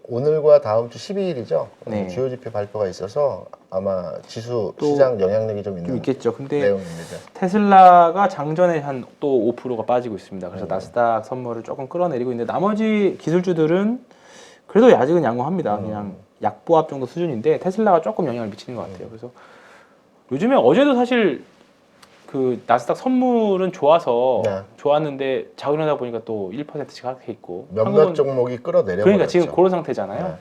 오늘과 다음 주 12일이죠. 주요 지표 발표가 있어서 아마 지수 시장 영향력이 좀 있겠죠. 근데 내용입니다. 테슬라가 장전에 한 또 5%가 빠지고 있습니다. 그래서 나스닥 선물을 조금 끌어내리고 있는데 나머지 기술주들은 그래도 아직은 양호합니다. 그냥 약보합 정도 수준인데 테슬라가 조금 영향을 미치는 것 같아요. 그래서 요즘에 어제도 사실 그 나스닥 선물은 좋아서 좋았는데 자금하다 보니까 또 1%씩 하락해 있고 몇몇 종목이 끌어내려 그러니까 지금 그런 상태잖아요.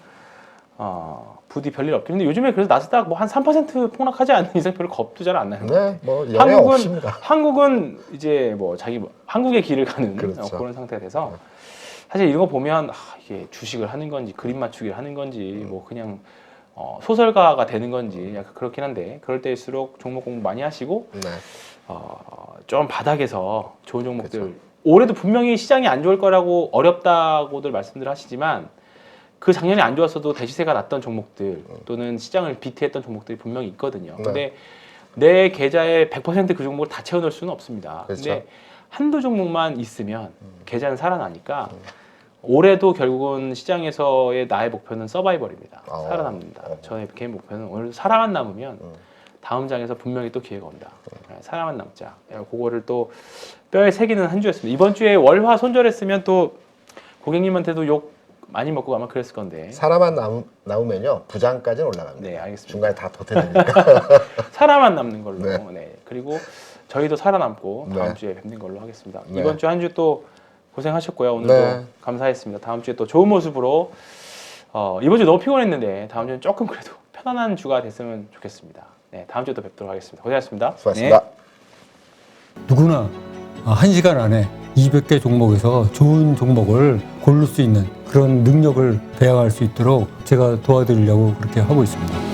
부디 별일 없긴 근데 요즘에 그래서 나스닥 뭐 한 3% 폭락하지 않는 이상 별로 겁도 잘 안 나는 것 같아요. 뭐 영향 없습니다. 한국은 이제 뭐 한국의 길을 가는 그런 상태가 돼서 사실 이런 거 보면 이게 주식을 하는 건지 그림 맞추기를 하는 건지 뭐 그냥 소설가가 되는 건지 약간 그렇긴 한데 그럴 때일수록 종목 공부 많이 하시고 좀 바닥에서 좋은 종목들 올해도 분명히 시장이 안 좋을 거라고 어렵다고들 말씀들 하시지만 그 작년에 안 좋았어도 대시세가 났던 종목들 또는 시장을 비트했던 종목들이 분명히 있거든요. 근데 내 계좌에 100% 그 종목을 다 채워넣을 수는 없습니다. 근데 한두 종목만 있으면 계좌는 살아나니까 올해도 결국은 시장에서의 나의 목표는 서바이벌입니다. 살아남는다. 저의 개인 목표는 오늘 살아만 남으면 다음 장에서 분명히 또 기회가 온다. 살아만 남자. 그거를 또 뼈에 새기는 한 주였습니다. 이번 주에 월화 손절했으면 또 고객님한테도 욕 많이 먹고 아마 그랬을 건데. 살아만 남으면요 부장까지는 올라갑니다. 네, 알겠습니다. 중간에 다 버텨내니까. 살아만 남는 걸로. 그리고 저희도 살아남고 다음 주에 뵙는 걸로 하겠습니다. 이번 주 한 주 또 고생하셨고요. 오늘도 감사했습니다. 다음 주에 또 좋은 모습으로 이번 주 너무 피곤했는데 다음 주는 조금 그래도 편안한 주가 됐으면 좋겠습니다. 다음 주에 또 뵙도록 하겠습니다. 고생하셨습니다. 수고하셨습니다. 누구나 1시간 안에 200개 종목에서 좋은 종목을 고를 수 있는 그런 능력을 배양할 수 있도록 제가 도와드리려고 그렇게 하고 있습니다.